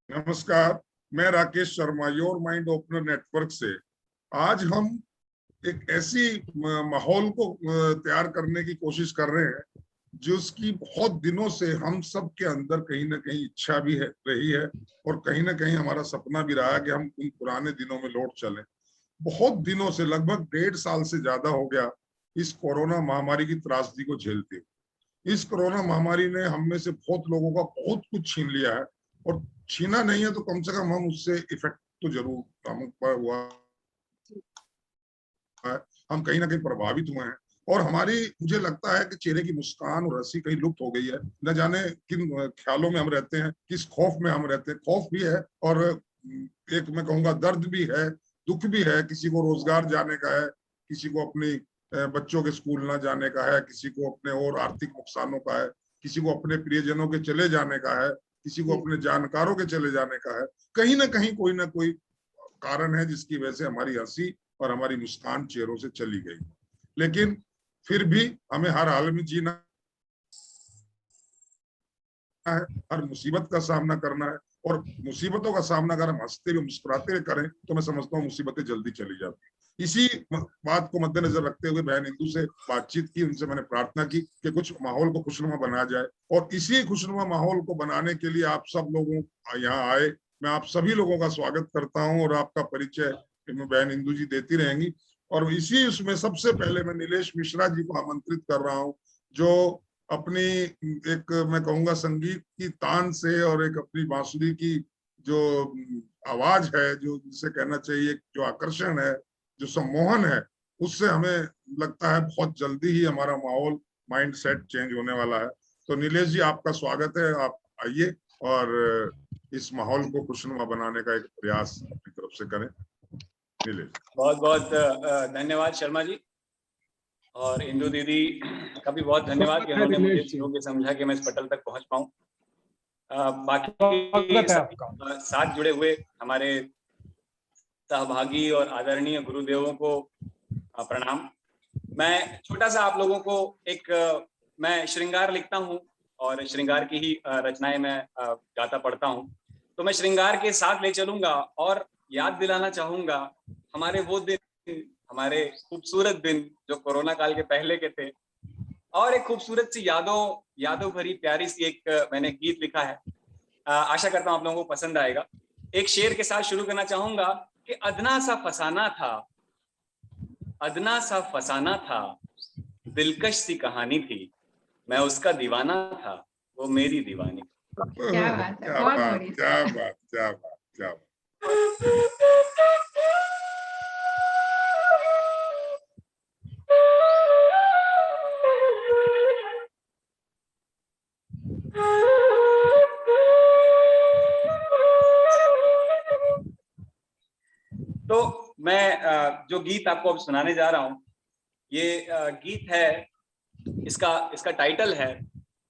नमस्कार, मैं Rakesh Sharma your mind opener network से। आज हम एक ऐसी माहौल को तैयार करने की कोशिश कर रहे हैं जिसकी बहुत दिनों से हम सब के अंदर कहीं ना कहीं इच्छा भी है रही है और कहीं ना कहीं हमारा सपना भी रहा है कि हम उन पुराने दिनों में लौट चलें। बहुत दिनों से, लगभग 1.5 साल से ज्यादा हो गया इस कोरोना महामारी की त्रासदी को झेलते हुए। इस कोरोना महामारी ने हम में से बहुत लोगों का बहुत कुछ छीन लिया है, और छीना नहीं है तो कम से कम हम उससे इफेक्ट तो जरूर हम पर हुआ है। हम कहीं ना कहीं प्रभावित हुए हैं, और हमारी, मुझे लगता है कि चेहरे की मुस्कान और हंसी कहीं लुप्त हो गई है। न जाने किन ख्यालों में हम रहते हैं, किस खौफ में हम रहते हैं। खौफ भी है और एक मैं कहूंगा दर्द भी है, दुख भी है। किसी को रोजगार जाने का है, किसी को अपनी बच्चों के स्कूल ना जाने का है, किसी को अपने और आर्थिक नुकसानों का है, किसी को अपने प्रियजनों के चले जाने का है, किसी को अपने जानकारों के चले जाने का है। कहीं ना कहीं कोई ना कोई कारण है जिसकी वजह से हमारी हंसी और हमारी मुस्कान चेहरों से चली गई। लेकिन फिर भी हमें हर हाल में जीना है, हर मुसीबत का सामना करना है, और मुसीबतों का सामना अगर हम हंसते हुए मुस्कुराते हुए करें तो मैं समझता हूँ मुसीबतें जल्दी चली जाती। इसी बात को मद्देनजर रखते हुए बहन इंदु से बातचीत की, उनसे मैंने प्रार्थना की कि कुछ माहौल को खुशनुमा बनाया जाए, और इसी खुशनुमा माहौल को बनाने के लिए आप सब लोगों यहाँ आए। मैं आप सभी लोगों का स्वागत करता हूँ, और आपका परिचय बहन इंदु जी देती रहेंगी। और इसी उसमें सबसे पहले मैं नीलेश मिश्रा जी को आमंत्रित कर रहा हूँ, जो अपनी एक मैं कहूंगा संगीत की तान से और एक अपनी बांसुरी की जो आवाज है, जो जिसे कहना चाहिए जो आकर्षण है, जो सम्मोहन है, उससे हमें लगता है बहुत जल्दी ही हमारा माहौल, माइंड सेट चेंज होने वाला है। तो नीलेश जी, आपका स्वागत है। आप आइए और इस माहौल को खुशनुमा बनाने का एक प्रयास अपनी तरफ से करें। नीलेश। बहुत बहुत धन्यवाद शर्मा जी, और इंदु दीदी का भी बहुत धन्यवाद कि उन्होंने मुझे योग्य समझा कि मैं इस पटल तक पहुंच पाऊं। बाकी साथ जुड़े हुए हमारे सहभागी और आदरणीय गुरुदेवों को प्रणाम। मैं छोटा सा आप लोगों को मैं श्रृंगार लिखता हूं और श्रृंगार की ही रचनाएं मैं गाता पढ़ता हूं, तो मैं श्रृंगार के साथ ले चलूंगा और याद दिलाना चाहूंगा हमारे वो दिन, हमारे खूबसूरत दिन जो कोरोना काल के पहले के थे। और एक खूबसूरत सी यादों भरी प्यारी सी एक मैंने गीत लिखा है, आशा करता हूं आप लोगों को पसंद आएगा। एक शेर के साथ शुरू करना चाहूंगा कि अदना सा फसाना था, अदना सा फसाना था, दिलकश सी कहानी थी, मैं उसका दीवाना था, वो मेरी दीवानी। क्या बात है, क्या बहुत बात, बढ़िया। क्या बात, क्या बात, क्या बात। तो मैं जो गीत आपको अब सुनाने जा रहा हूं, ये गीत है, इसका टाइटल है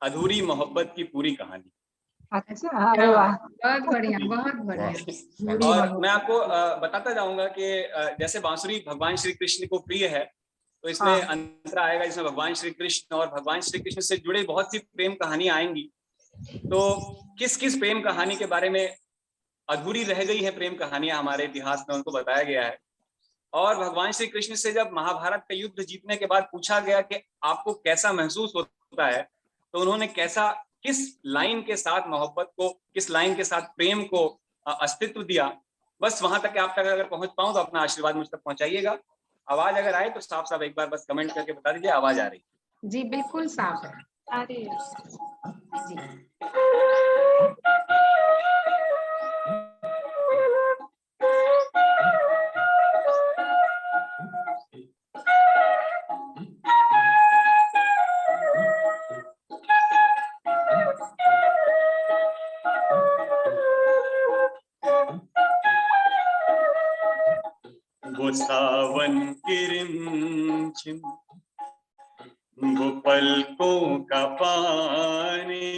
अधूरी मोहब्बत की पूरी कहानी। अच्छा, अरे वाह, बहुत बढ़िया, बहुत बढ़िया। और मैं आपको बताता जाऊंगा कि जैसे बांसुरी भगवान श्री कृष्ण को प्रिय है, तो इसमें अंतर आएगा, इसमें भगवान श्री कृष्ण और भगवान श्री कृष्ण से जुड़े बहुत सी प्रेम कहानियां आएंगी। तो किस किस प्रेम कहानी के बारे में अधूरी रह गई है प्रेम कहानियां हमारे इतिहास में, उनको बताया गया है। और भगवान श्री कृष्ण से जब महाभारत का युद्ध जीतने के बाद पूछा गया कि आपको कैसा महसूस होता है, तो उन्होंने किस लाइन के साथ मोहब्बत को, किस लाइन के साथ प्रेम को अस्तित्व दिया। बस वहां तक आप तक अगर पहुंच पाऊं तो अपना आशीर्वाद मुझ तक पहुंचाइएगा। आवाज अगर आए तो साफ साफ एक बार बस कमेंट करके बता दीजिए आवाज आ रही। जी बिल्कुल साफ है। अरे जी। वो सावन की रिमझिम, वो पलकों का पानी,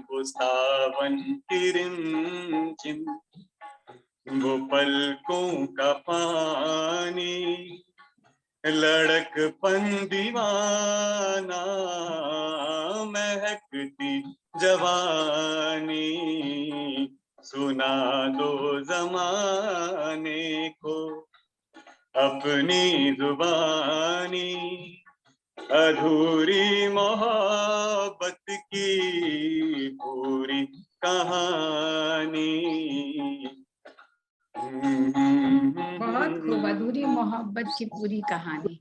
वो सावन की रिमझिम, वो पलकों का पानी, लड़कपन दीवाना, महकती जवानी, मोहब्बत की पूरी कहानी। बहुत खूब, अधूरी मोहब्बत की पूरी कहानी।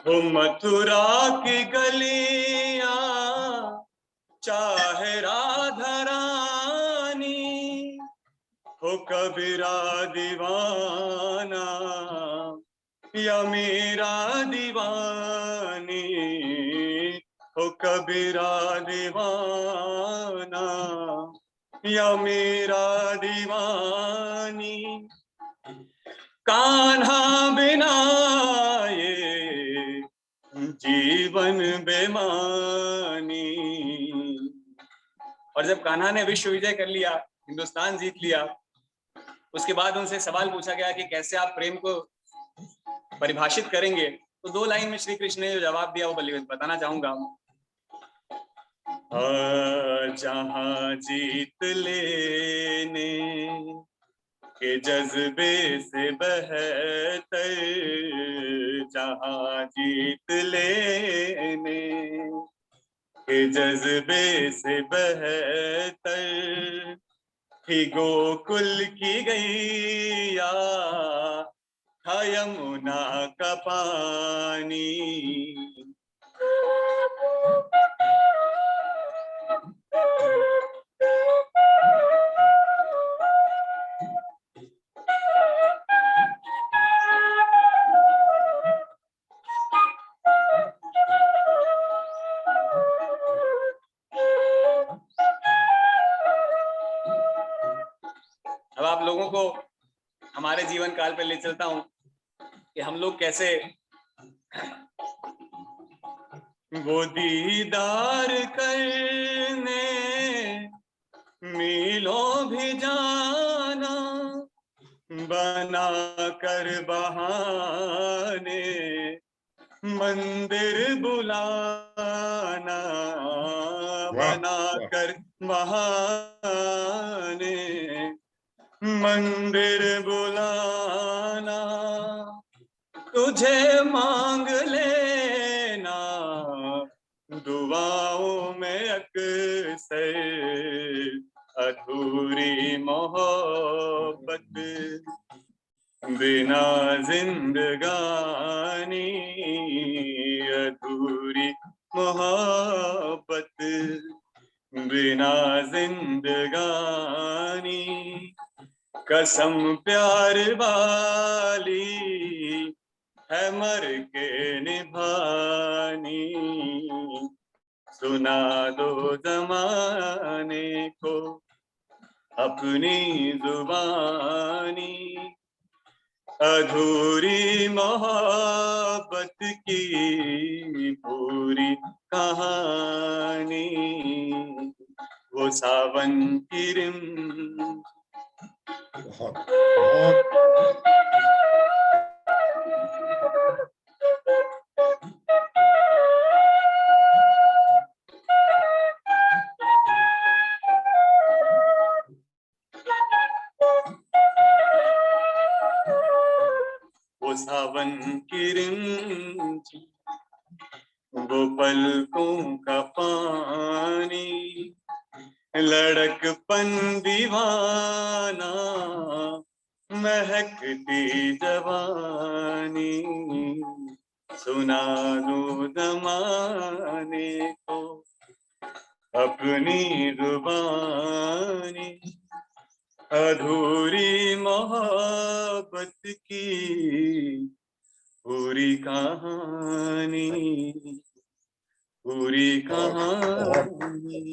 हो मथुरा की गलियां चाहे राधा रानी, हो कबीरा दीवाना या मेरा दीवानी, हो कबीरा दीवाना या मेरा दीवानी। कान्हा बिना ये जीवन बेमानी। और जब कान्हा ने विश्व विजय कर लिया, हिंदुस्तान जीत लिया, उसके बाद उनसे सवाल पूछा गया कि कैसे आप प्रेम को परिभाषित करेंगे, तो 2 लाइन में श्री कृष्ण ने जो जवाब दिया वो बताना चाहूंगा। जहां जीत लेने के जज्बे से बहतर, जहां जीत लेने के जज्बे से बहतर, ही गोकुल की गैया था यमुना का पानी। अब आप लोगों को हमारे जीवन काल पे ले चलता हूं कि हम लोग कैसे वो दीदार करने मीलों भी जाना, बना कर बहाने मंदिर बुलाना, बना कर बहाने मंदिर बुलाना। तुझे मांग लेना दुआओं में अक्सर, अधूरी मोहब्बत बिना जिंदगानी, अधूरी मोहब्बत बिना जिंदगानी। कसम प्यार वाली है मर के निभानी, सुना दो जमाने को अपनी जुबानी। अधूरी मोहब्बत की पूरी कहानी, वो सावन की रिम। बहुत बहुत वो सावन की रिमझिम, वो पलकों का पानी, लड़कपन दीवाना, महकती जवानी। सुना दो जमाने को अपनी जुबानी, अधूरी मोहब्बत की पूरी कहानी, पूरी कहानी।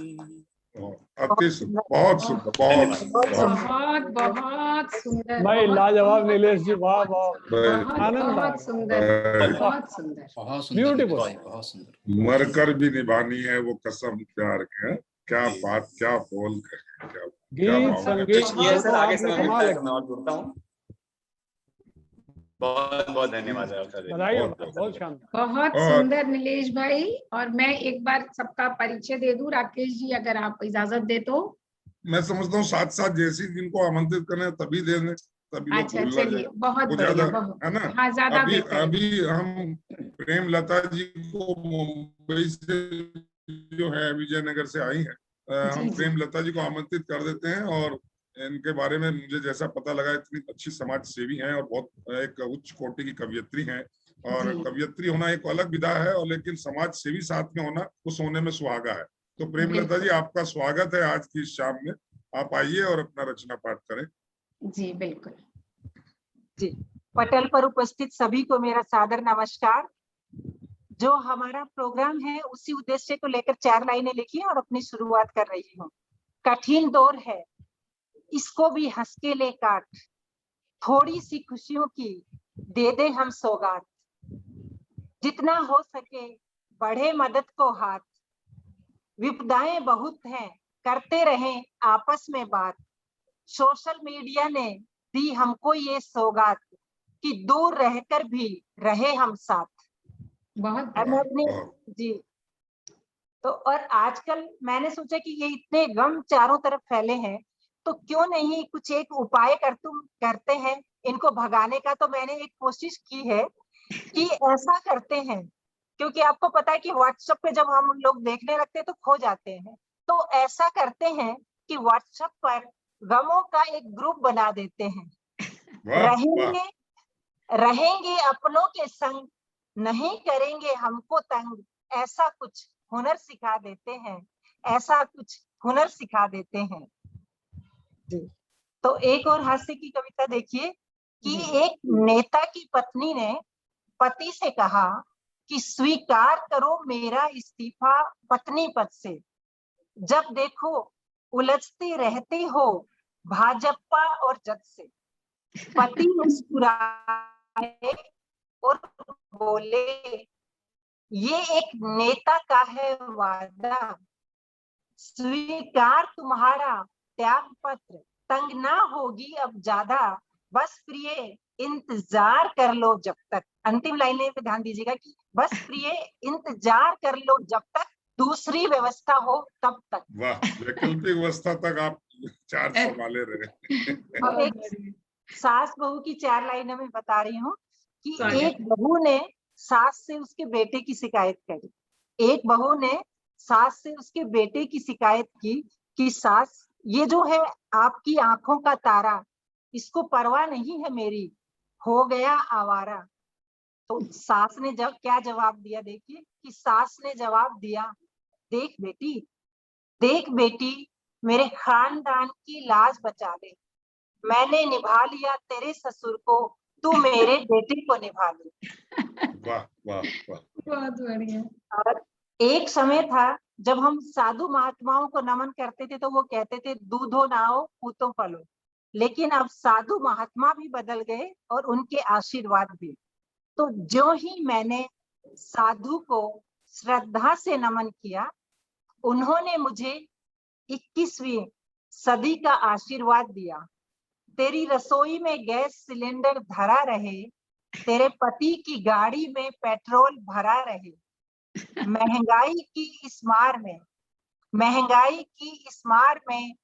अति सुंदर, बहुत सुंदर, बहुत सुंदर, बहुत बहुत सुंदर। भाई बहुत- लाजवाब नीलेश जी, वाह वाह, बहुत आनंद आ रहा बहुत है। सुंदर, बहुत सुंदर। बहुत सुंदर Beautiful. भाई, बहुत सुंदर। मरकर भी निभानी है वो कसम प्यार के। क्या बात, क्या बोल, क्या गीत भाव। संगीत ये सर आगे दोनों समय कमाल मिलता है है। तो मैं और जुड़ता हूँ। बहुत बहुत धन्यवाद सर। बधाई हो, बहुत- बहुत शानदार। बहुत और- सुंदर नीलेश भाई। और मैं एक बार सबका परिचय दे दूं, राकेश जी अगर आप इजाजत दे तो। मैं समझता हूँ साथ साथ जैसे ही जिनको आमंत्रित करना तभी देने, तभी लोग अच्छा भूल ना चलिए, जाए। बहुत वो बढ़िया, ज्यादा बहुत है ना। हाँ, ज्यादा अभी बेहतर है। अभी हम प्रेम लता जी को मुंबई से जो है विजयनगर से आई हैं, जी, हम जी। प्रेम लता जी को आमंत्रित कर देते हैं। और इनके बारे में मुझे जैसा पता लगा, इतनी अच्छी समाज सेवी हैं और बहुत एक उच्च कोटि की कवयित्री हैं। और जी। कवयित्री होना एक अलग विधा है, और लेकिन समाज सेवी साथ में होना वो सोने में सुहागा है। तो प्रेमलता बिल्कुल। जी, आपका स्वागत है आज की इस शाम में। आप आइए और अपना रचना पाठ करें। जी बिल्कुल। जी, पटल पर उपस्थित सभी को मेरा सादर नमस्कार। जो हमारा प्रोग्राम है उसी उद्देश्य को लेकर 4 लाइनें लिखी और अपनी शुरुआत कर रही हूँ। कठिन दौर है, इसको भी हंस के ले काट, थोड़ी सी खुशियों की दे दे हम सौगात, जितना हो सके बढ़े मदद को हाथ, विपदाएं बहुत हैं करते रहें आपस में बात, सोशल मीडिया ने दी हमको ये सौगात कि दूर रहकर भी रहे हम साथ। बहुत और मैं अपनी वाह। जी, तो और आजकल मैंने सोचा कि ये इतने गम चारों तरफ फैले हैं, तो क्यों नहीं कुछ एक उपाय करते हैं इनको भगाने का। तो मैंने एक कोशिश की है कि ऐसा करते हैं, क्योंकि आपको पता है कि व्हाट्सएप पे जब हम लोग देखने लगते हैं तो खो जाते हैं। तो ऐसा करते हैं कि व्हाट्सएप पर गमों का एक ग्रुप बना देते हैं। वाह, वाह। रहेंगे अपनों के संग, नहीं करेंगे हमको तंग, ऐसा कुछ हुनर सिखा देते हैं, ऐसा कुछ हुनर सिखा देते हैं। जी, तो एक और हास्य की कविता देखिए कि जी। एक नेता की पत्नी ने पति से कहा कि स्वीकार करो मेरा इस्तीफा पत्नी पद से, जब देखो उलझते रहते हो भाजपा और जद से। पति मुस्कुराए और बोले, ये एक नेता का है वादा, स्वीकार तुम्हारा त्याग पत्र, तंग ना होगी अब ज्यादा, बस प्रिय इंतजार कर लो जब तक। अंतिम लाइनें पे ध्यान दीजिएगा कि बस प्रिय इंतजार कर लो जब तक दूसरी व्यवस्था हो तब तक। वाह, वैकल्पिक अवस्था तक आप 4 संभाले रहे। और एक सास बहू की 4 लाइनें मैं बता रही हूँ कि स्वागत एक बहू ने सास से उसके बेटे की शिकायत करी। एक बहू ने सास से उसके बेटे की शिकायत की कि सास, ये जो है आपकी आंखों का तारा, इसको परवाह नहीं है मेरी, हो गया आवारा। तो सास ने जब क्या जवाब दिया, देखिए कि सास ने जवाब दिया, देख बेटी मेरे खानदान की लाज बचा ले, मैंने निभा लिया तेरे ससुर को, तू मेरे बेटे को निभा ले। वाह, वाह, वाह। बहुत बढ़िया। और एक समय था जब हम साधु महात्माओं को नमन करते थे तो वो कहते थे दूधो नाओ पूतो पलो, लेकिन अब साधु महात्मा भी बदल गए और उनके आशीर्वाद भी। तो जो ही मैंने साधु को श्रद्धा से नमन किया, उन्होंने मुझे 21वीं सदी का आशीर्वाद दिया। तेरी रसोई में गैस सिलेंडर धरा रहे, तेरे पति की गाड़ी में पेट्रोल भरा रहे, महंगाई की इस मार में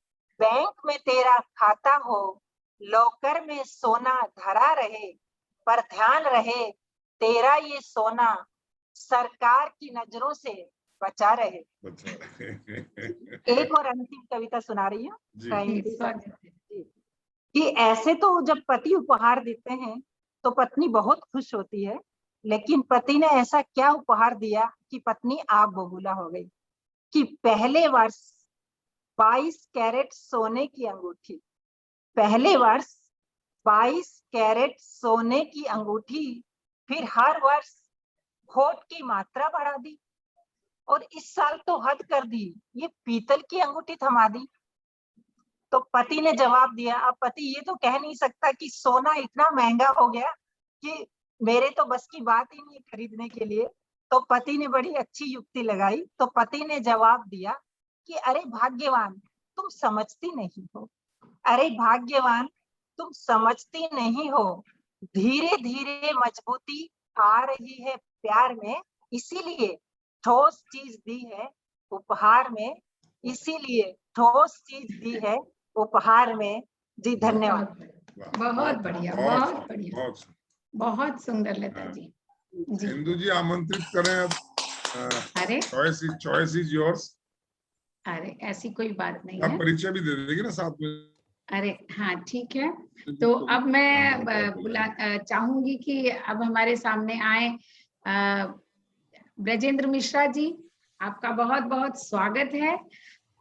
बैंक में तेरा खाता हो, लॉकर में सोना धरा रहे, पर ध्यान रहे तेरा ये सोना सरकार की नजरों से बचा रहे। एक और अंतिम कविता सुना रही हूँ जी। स्वागत है। कि ऐसे तो जब पति उपहार देते हैं तो पत्नी बहुत खुश होती है, लेकिन पति ने ऐसा क्या उपहार दिया कि पत्नी आग बबूला हो गई। कि पहले वर्ष 22 कैरेट सोने की अंगूठी, पहले वर्ष 22 कैरेट सोने की अंगूठी, फिर हर वर्ष होठ की मात्रा बढ़ा दी, और इस साल तो हद कर दी, ये पीतल की अंगूठी थमा दी। तो पति ने जवाब दिया, अब पति ये तो कह नहीं सकता कि सोना इतना महंगा हो गया कि मेरे तो बस की बात ही नहीं खरीदने के लिए। तो पति ने बड़ी अच्छी युक्ति लगाई। तो पति ने जवाब दिया कि अरे भाग्यवान, तुम समझती नहीं हो। अरे भाग्यवान, तुम समझती नहीं हो। धीरे धीरे मजबूती आ रही है प्यार में, इसीलिए ठोस चीज दी है उपहार में। इसीलिए ठोस चीज दी है उपहार में। जी धन्यवाद। बहुत बढ़िया, बहुत बढ़िया, बहुत सुंदर लता जी। जी इंदु जी आमंत्रित करें अब। अरे चॉइस इज योर्स। अरे ऐसी कोई बात नहीं आप है। परिचय भी दे देंगे ना साथ में। अरे हाँ ठीक है। तो अब मैं चाहूंगी कि अब हमारे सामने आए ब्रजेंद्र मिश्रा जी। आपका बहुत बहुत स्वागत है।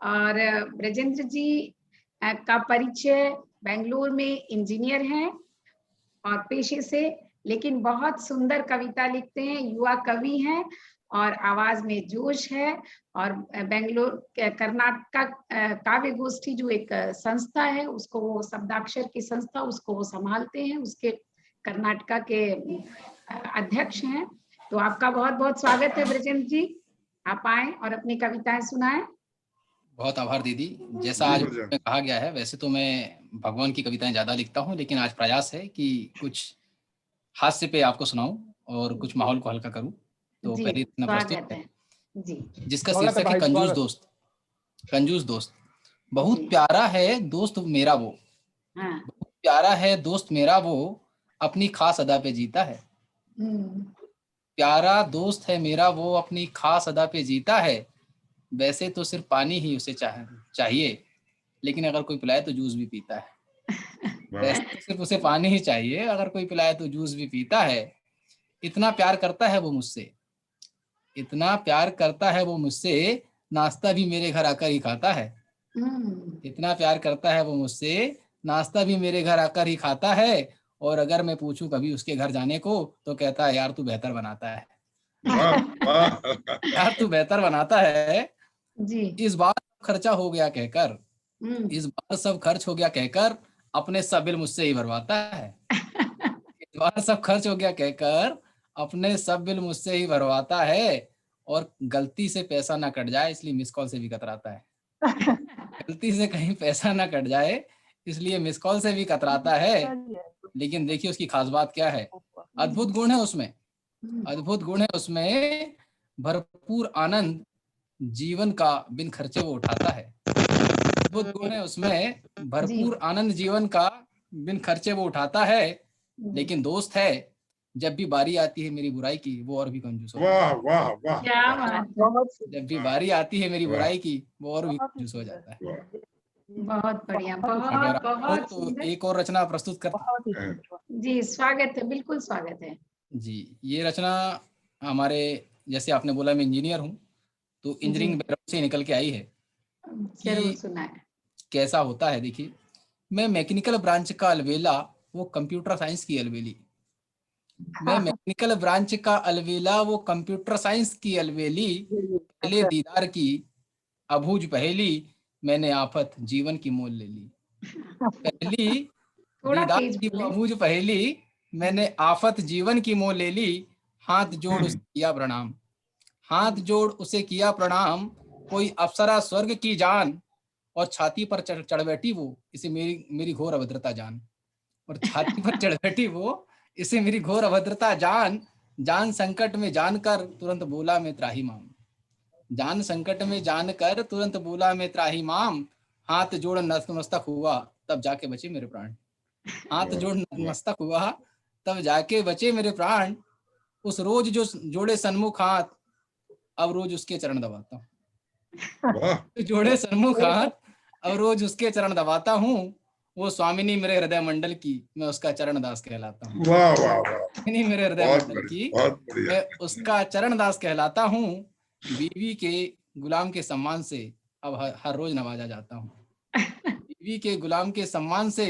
और ब्रजेंद्र जी का परिचय बेंगलुरु में इंजीनियर हैं और पेशे से, लेकिन बहुत सुंदर कविता लिखते हैं, युवा कवि हैं और आवाज में जोश है। और बेंगलुरु कर्नाटक काव्य गोष्ठी जो एक संस्था है, उसको वो शब्दाक्षर की संस्था, उसको वो संभालते हैं, उसके कर्नाटका के अध्यक्ष हैं। तो आपका बहुत बहुत स्वागत है ब्रजेंद्र जी, आप आए और अपनी कविताएं सुनाएं। बहुत आभार दीदी। जैसा आज में कहा गया है, वैसे तो मैं भगवान की कविताएं ज्यादा लिखता हूं, लेकिन आज प्रयास है कि कुछ हास्य पे आपको सुनाऊं और कुछ माहौल को हल्का करूं। तो पहली रचना प्रस्तुत है जी, जिसका शीर्षक है कंजूस दोस्त। कंजूस दोस्त। बहुत प्यारा है दोस्त मेरा वो, बहुत प्यारा है दोस्त मेरा वो, अपनी खास अदा पे जीता है। प्यारा दोस्त है मेरा वो, अपनी खास अदा पे जीता है। वैसे तो सिर्फ पानी ही उसे चाहिए, लेकिन अगर कोई पिलाए तो जूस भी पीता है। वैसे तो सिर्फ उसे पानी ही चाहिए, अगर कोई पिलाए तो जूस भी पीता है। इतना प्यार करता है वो मुझसे, इतना प्यार करता है वो मुझसे, नाश्ता भी मेरे घर आकर ही खाता है। इतना प्यार करता है वो मुझसे, नाश्ता भी मेरे घर आकर ही खाता है। और अगर मैं पूछूं कभी उसके घर जाने को, तो कहता है यार तू बेहतर बनाता है। यार तू बेहतर बनाता है जी। इस बार खर्चा हो गया कहकर, इस बार सब खर्च हो गया कहकर, अपने सब बिल मुझसे ही भरवाता है। इस बार सब खर्च हो गया कहकर, अपने सब बिल मुझसे ही भरवाता है। और गलती से पैसा ना कट जाए इसलिए मिस कॉल से भी कतराता है। गलती से कहीं पैसा ना कट जाए इसलिए मिस कॉल से भी कतराता है। लेकिन देखिए उसकी खास बात क्या है, अद्भुत गुण है उसमें, अद्भुत गुण है उसमें, भरपूर आनंद जीवन का बिन खर्चे वो उठाता है। अद्भुत गुण है उसमें, भरपूर आनंद जीवन का बिन खर्चे वो उठाता है। लेकिन दोस्त है, जब भी बारी आती है मेरी बुराई की, वो और भी कंजूस हो जाता है। वाह वाह वाह, जब भी बारी आती है मेरी बुराई की, वो और भी कंजूस हो जाता है। बहुत बढ़िया, बहुत बहुत तो एक और रचना प्रस्तुत करते जी। स्वागत है, बिल्कुल स्वागत है जी। ये रचना हमारे, जैसे आपने बोला मैं इंजीनियर हूँ, तो इंजीनियरिंग बैकग्राउंड से निकल के आई है कि सुना है कैसा होता है। देखिए, मैं मैकेनिकल ब्रांच का अलवेला, वो कंप्यूटर साइंस की अलवेली। मैं मैकेनिकल ब्रांच का अलवेला, वो कंप्यूटर साइंस की अलवेली। पहले दीदार की अबूझ पहेली, मैंने आफत जीवन की मोल ले ली। पहली दीदार की अबूझ पहेली, मैंने आफत जीवन की मोल ले ली। हाथ जोड़ उसे किया प्रणाम, हाथ जोड़ उसे किया प्रणाम। कोई अप्सरा स्वर्ग की जान, और छाती पर चढ़ बैठी वो, इसे मेरी घोर अभद्रता जान। और छाती पर चढ़ बैठी वो, इसे मेरी घोर अभद्रता जान। जान संकट में जानकर तुरंत बोला मैं त्राही माम, जान संकट में जानकर तुरंत बोला मैं त्राही माम। हाथ जोड़ नतमस्तक हुआ, तब जाके बचे मेरे प्राण। हाथ जोड़ नतमस्तक हुआ, तब जाके बचे मेरे प्राण। उस रोज जो जोड़े सन्मुख हाथ, अब रोज उसके चरण दबाता हूँ। जोड़े सन्मुख हाथ, अब रोज उसके चरण दबाता हूँ। वो स्वामिनी मेरे हृदय मंडल की, मैं उसका चरण दास कहलाता हूँ। स्वामिनी मेरे हृदय मंडल की, मैं उसका चरण दास कहलाता हूँ। बीवी के गुलाम के सम्मान से अब हर रोज नवाजा जाता हूँ। बीवी के गुलाम के सम्मान से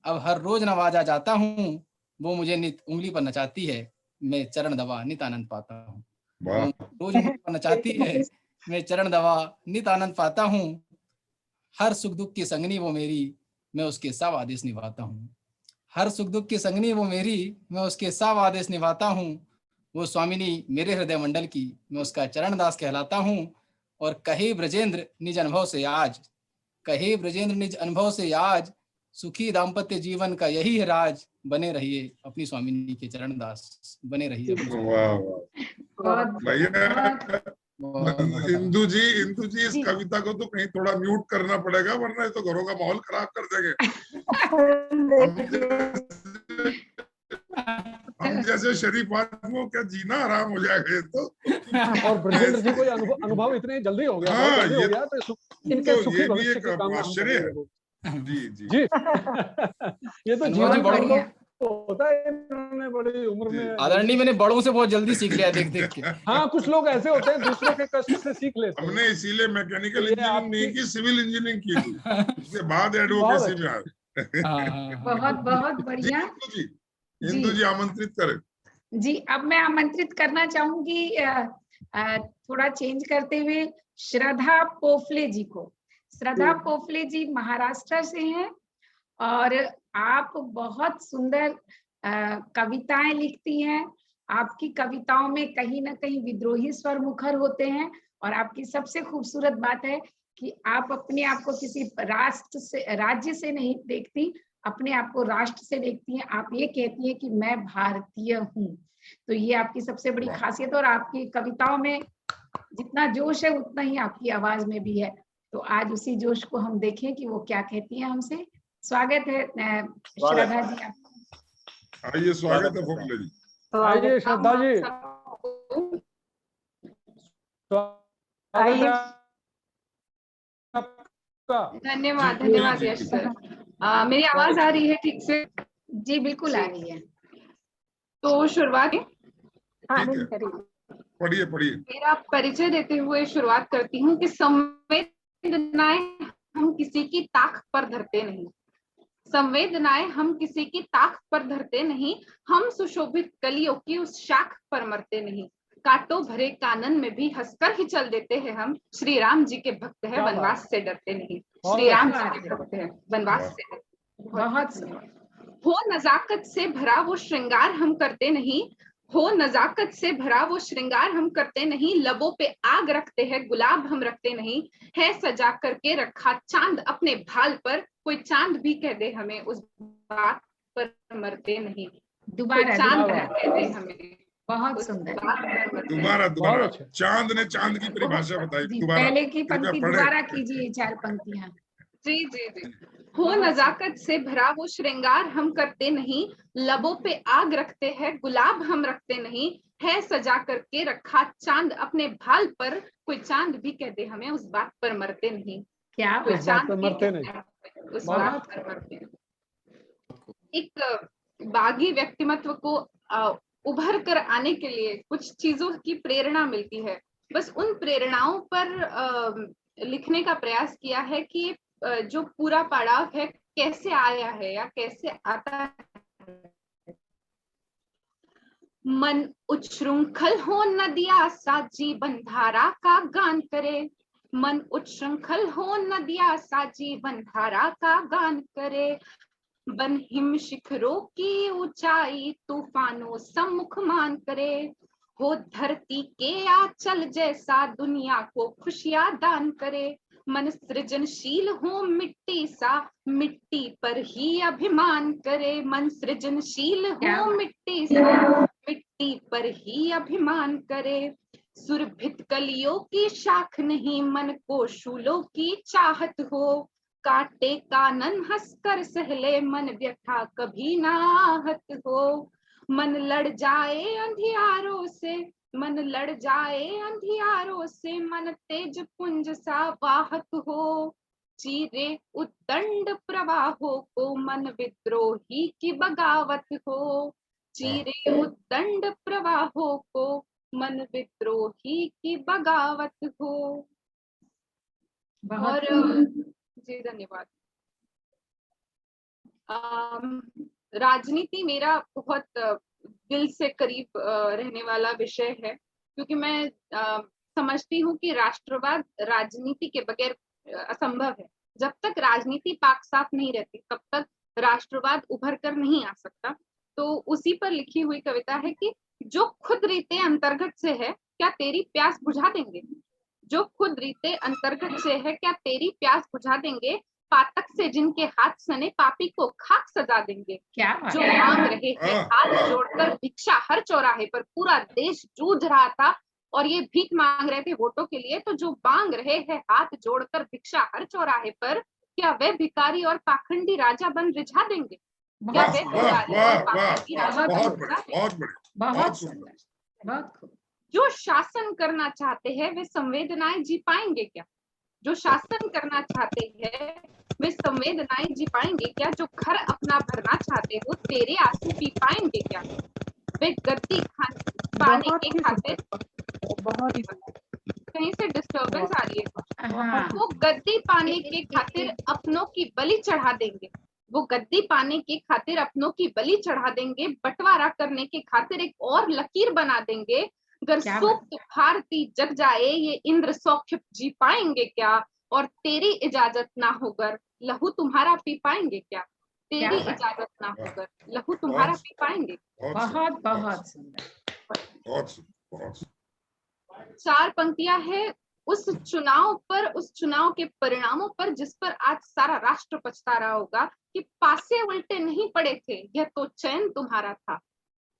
अब हर रोज नवाजा जाता हूँ। वो मुझे नित उंगली पर नचाती है, मैं चरण दबा नित आनंद पाता हूँ। वाह रोज मुझको नचाती है, मैं चरण दवा नित आनंद पाता हूँ। हर सुख दुख की संगनी वो मेरी, मैं उसके सब आदेश निभाता हूँ। हर सुख दुख की संगनी वो मेरी, मैं उसके सब आदेश निभाता हूँ। वो स्वामिनी मेरे हृदय मंडल की, मैं उसका चरण दास कहलाता हूँ। और कहे ब्रजेंद्र निज अनुभव से आज, कहे ब्रजेंद्र निज अनुभव से आज, सुखी दाम्पत्य जीवन का यही है राज। बने रहिए अपनी स्वामिनी के चरण दास, बने रहिए अपनी स्वामिनी। वाह वाह बहुत भैया। बहुत इंदु जी इस कविता को तो कहीं थोड़ा म्यूट करना पड़ेगा, वरना ये तो घरों का माहौल खराब कर देंगे। हम जैसे शरीफ आदमियों का जीना आराम हो जाएगा ये तो। और ब्रजेंद्र जी को ये अनुभव इतने जल्दी हो गया, बहुत हाँ, जल्दी हो गया, तो इनके सुखी ये भी भविष्य एक की कामना हम आश्चर्य है। करेंगे वो। जी जी जी ये तो अनुभव जीवन जी का बड़ों अनुभव होता है, इन्होंने बड़ी उम्र जी। में। आदरणीय, मैंने बड़ों से बहुत जल्दी सीख लिया देख देख के। हाँ, कुछ लोग ऐसे होते हैं दूसरों के कष्ट से सीख लेते हैं। हमने इसीलिए मैकेनिकल ये इंजीनियरिंग नहीं आपकी की, सिविल इंजीनियरिंग की थी, उसके बाद बहुत एडवोकेसी में अच्छा। आए। हाँ, हाँ, बहुत हाँ। बहुत जी बढ़िया। इंदु जी आमंत्रित करें। जी, अब मैं आमंत्रित करना चाहूंगी थोड़ा चेंज करते हुए श्रद्धा पोफले जी को। श्रद्धा पोफले जी महाराष्ट्र से हैं और आप बहुत सुंदर कविताएं लिखती हैं। आपकी कविताओं में कहीं ना कहीं विद्रोही स्वर मुखर होते हैं और आपकी सबसे खूबसूरत बात है कि आप अपने आप को किसी राष्ट्र से, राज्य से नहीं देखती, अपने आप को राष्ट्र से देखती हैं। आप ये कहती हैं कि मैं भारतीय हूँ, तो ये आपकी सबसे बड़ी खासियत। और आपकी कविताओं में जितना जोश है उतना ही आपकी आवाज में भी है। तो आज उसी जोश को हम देखें कि वो क्या कहती हैं हमसे। स्वागत है श्रद्धा जी आपका। आइए, स्वागत है पोफले जी। आइए श्रद्धा जी, स्वागत है आपका। धन्यवाद धन्यवाद यश सर। मेरी आवाज आ रही है ठीक से? जी बिल्कुल आ रही है। तो शुरुआत ठीक है, पढ़िए पढ़िए। मेरा परिचय देते हुए शुरुआत करती हूँ कि संवेदनाएं हम किसी की ताक पर धरते नहीं, संवेदनाएं हम किसी की ताक पर धरते नहीं, हम सुशोभित कलियों की उस शाख पर मरते नहीं, कांटों भरे कानन में भी हंसकर ही चल देते हैं हम, श्री राम जी के भक्त हैं वनवास से डरते नहीं, श्री राम जी के भक्त हैं वनवास से डरते। बहुत हो नजाकत से भरा वो श्रृंगार हम करते नहीं, हो नजाकत से भरा वो श्रृंगार हम करते नहीं, लबों पे आग रखते हैं गुलाब हम रखते नहीं, है सजा करके रखा चांद अपने भाल पर, कोई चांद भी कह दे हमें उस बात पर मरते नहीं, दोबारा चांद कह दे हमें। बहुत सुंदर। दोबारा चांद ने चांद की परिभाषा बताई। दोबारा पहले की पंक्ति दोबारा कीजिए, 4 पंक्तियां। जी जी जी। हो नजाकत से भरा वो श्रृंगार हम करते नहीं, लबों पे आग रखते हैं गुलाब हम रखते नहीं, है सजा करके रखा चांद अपने भाल पर, कोई चांद भी कह दे हमें उस बात पर मरते नहीं। क्या कोई चांद भी मरते कह नहीं, दे उस बात पर मरते नहीं। एक बागी व्यक्तिमत्व को उभर कर आने के लिए कुछ चीजों की प्रेरणा मिलती है, बस उन प्रेरणाओं पर लिखने का प्रयास किया है कि जो पूरा पड़ाव है कैसे आया है या कैसे आता है। मन उच्छृंखल हो नदिया सा जीवन धारा का गान करे, मन उच्छृंखल हो नदिया सा जीवन धारा का गान करे, बन हिम शिखरों की ऊंचाई तूफानों सम्मुख मान करे, हो धरती के आंचल जैसा दुनिया को खुशियां दान करे, मन सृजनशील हो मिट्टी सा मिट्टी पर ही अभिमान करे, मन सृजनशील हो मिट्टी सा मिट्टी पर ही अभिमान करे, सुरभित कलियों की शाख नहीं मन को शूलों की चाहत हो, काटे कानन हंसकर सहले मन व्यथा कभी ना आहत हो, मन लड़ जाए अंधियारों से, मन लड़ जाए अंधियारों से, मन तेज पुंज सा वाहक हो, चीरे उद्दंड प्रवाहों को मन विद्रोही की बगावत हो, चीरे उद्दंड प्रवाहों को मन विद्रोही की बगावत हो। और जी धन्यवाद। राजनीति मेरा बहुत दिल से करीब रहने वाला विषय है। क्योंकि मैं समझती हूँ कि राष्ट्रवाद राजनीति के बगैर असंभव है। जब तक राजनीति पाक साफ नहीं रहती तब तक राष्ट्रवाद उभर कर नहीं आ सकता। तो उसी पर लिखी हुई कविता है कि जो खुद रीते अंतर्गत से है क्या तेरी प्यास बुझा देंगे, जो खुद रीते अंतर्गत से है क्या तेरी प्यास बुझा देंगे, पातक से जिनके हाथ सने पापी को खाक सजा देंगे। क्या बात जो है। मांग रहे हैं हाथ जोड़कर भिक्षा हर चौराहे पर, पूरा देश जूझ रहा था और ये भीख मांग रहे थे वोटों के लिए, तो जो मांग रहे हैं हाथ जोड़कर भिक्षा हर चौराहे पर, क्या वे भिखारी और पाखंडी राजा बन रिझा देंगे, क्या वाह वे वाह भिखारी वाह और वाह, पाखंडी राजा बहुत बन बढ़िया, रिझा देंगे। बहुत बढ़िया, बहुत बहुत सुंदर। सुंदर, बहुत खूब। जो शासन करना चाहते हैं वे संवेदनाएं जी पाएंगे क्या, जो शासन करना चाहते हैं वे संवेदनाएं जी पाएंगे क्या, जो घर अपना भरना चाहते हो तेरे आंसू पी पाएंगे क्या, वे गद्दी पाने बहुत के ही खातिर, बहुत ही कहीं से डिस्टरबेंस आ रही है, हाँ, वो गद्दी पाने के खातिर अपनों की बलि चढ़ा देंगे, वो गद्दी पाने के खातिर अपनों की बलि चढ़ा देंगे, बंटवारा करने के खातिर एक और लकीर बना देंगे, अगर क्या सूक्त भारती जग जाए ये इंद्र सौख्य जी पाएंगे क्या, और तेरी इजाजत ना होकर लहू तुम्हारा पी पाएंगे क्या, तेरी क्या बात। इजाजत ना होकर लहू तुम्हारा पी पाएंगे। बहुत सुंदर, बहुत बहुत सुंदर। बहुत सुंदर, बहुत सुंदर। 4 पंक्तियां है उस चुनाव पर, उस चुनाव के परिणामों पर जिस पर आज सारा राष्ट्र पछता रहा होगा कि पासे उल्टे नहीं पड़े थे, यह तो चैन तुम्हारा था।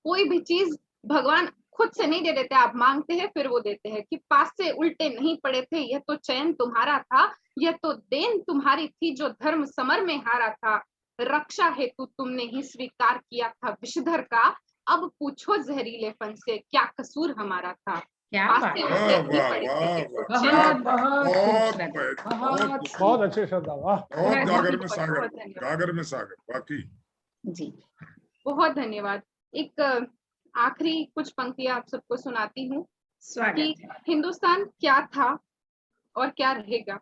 कोई भी चीज भगवान खुद से नहीं दे देते, आप मांगते हैं फिर वो देते हैं, कि पासे उल्टे नहीं पड़े थे, यह तो चैन तुम्हारा था, यह तो देन तुम्हारी थी जो धर्म समर में हारा था, रक्षा हेतु तुमने ही स्वीकार किया था विषधर का, अब पूछो जहरीलेपन से क्या कसूर हमारा था। क्या बात पासे है। उल्टे वाह नहीं वाह पड़े थे, वाह यह तो वाह, चैन बहुत बहुत खूबसूरत, बहुत बहुत बहुत अच्छे शब्द, वाह। बहुत गागर में बहुत सागर, धन्यवाद। गागर में सागर, बाकी जी। बहुत धन्यवाद। एक आखिरी कुछ पंक्तियां आप सबको सुनाती हूँ स्वागत कि है। हिंदुस्तान क्या था और क्या रहेगा,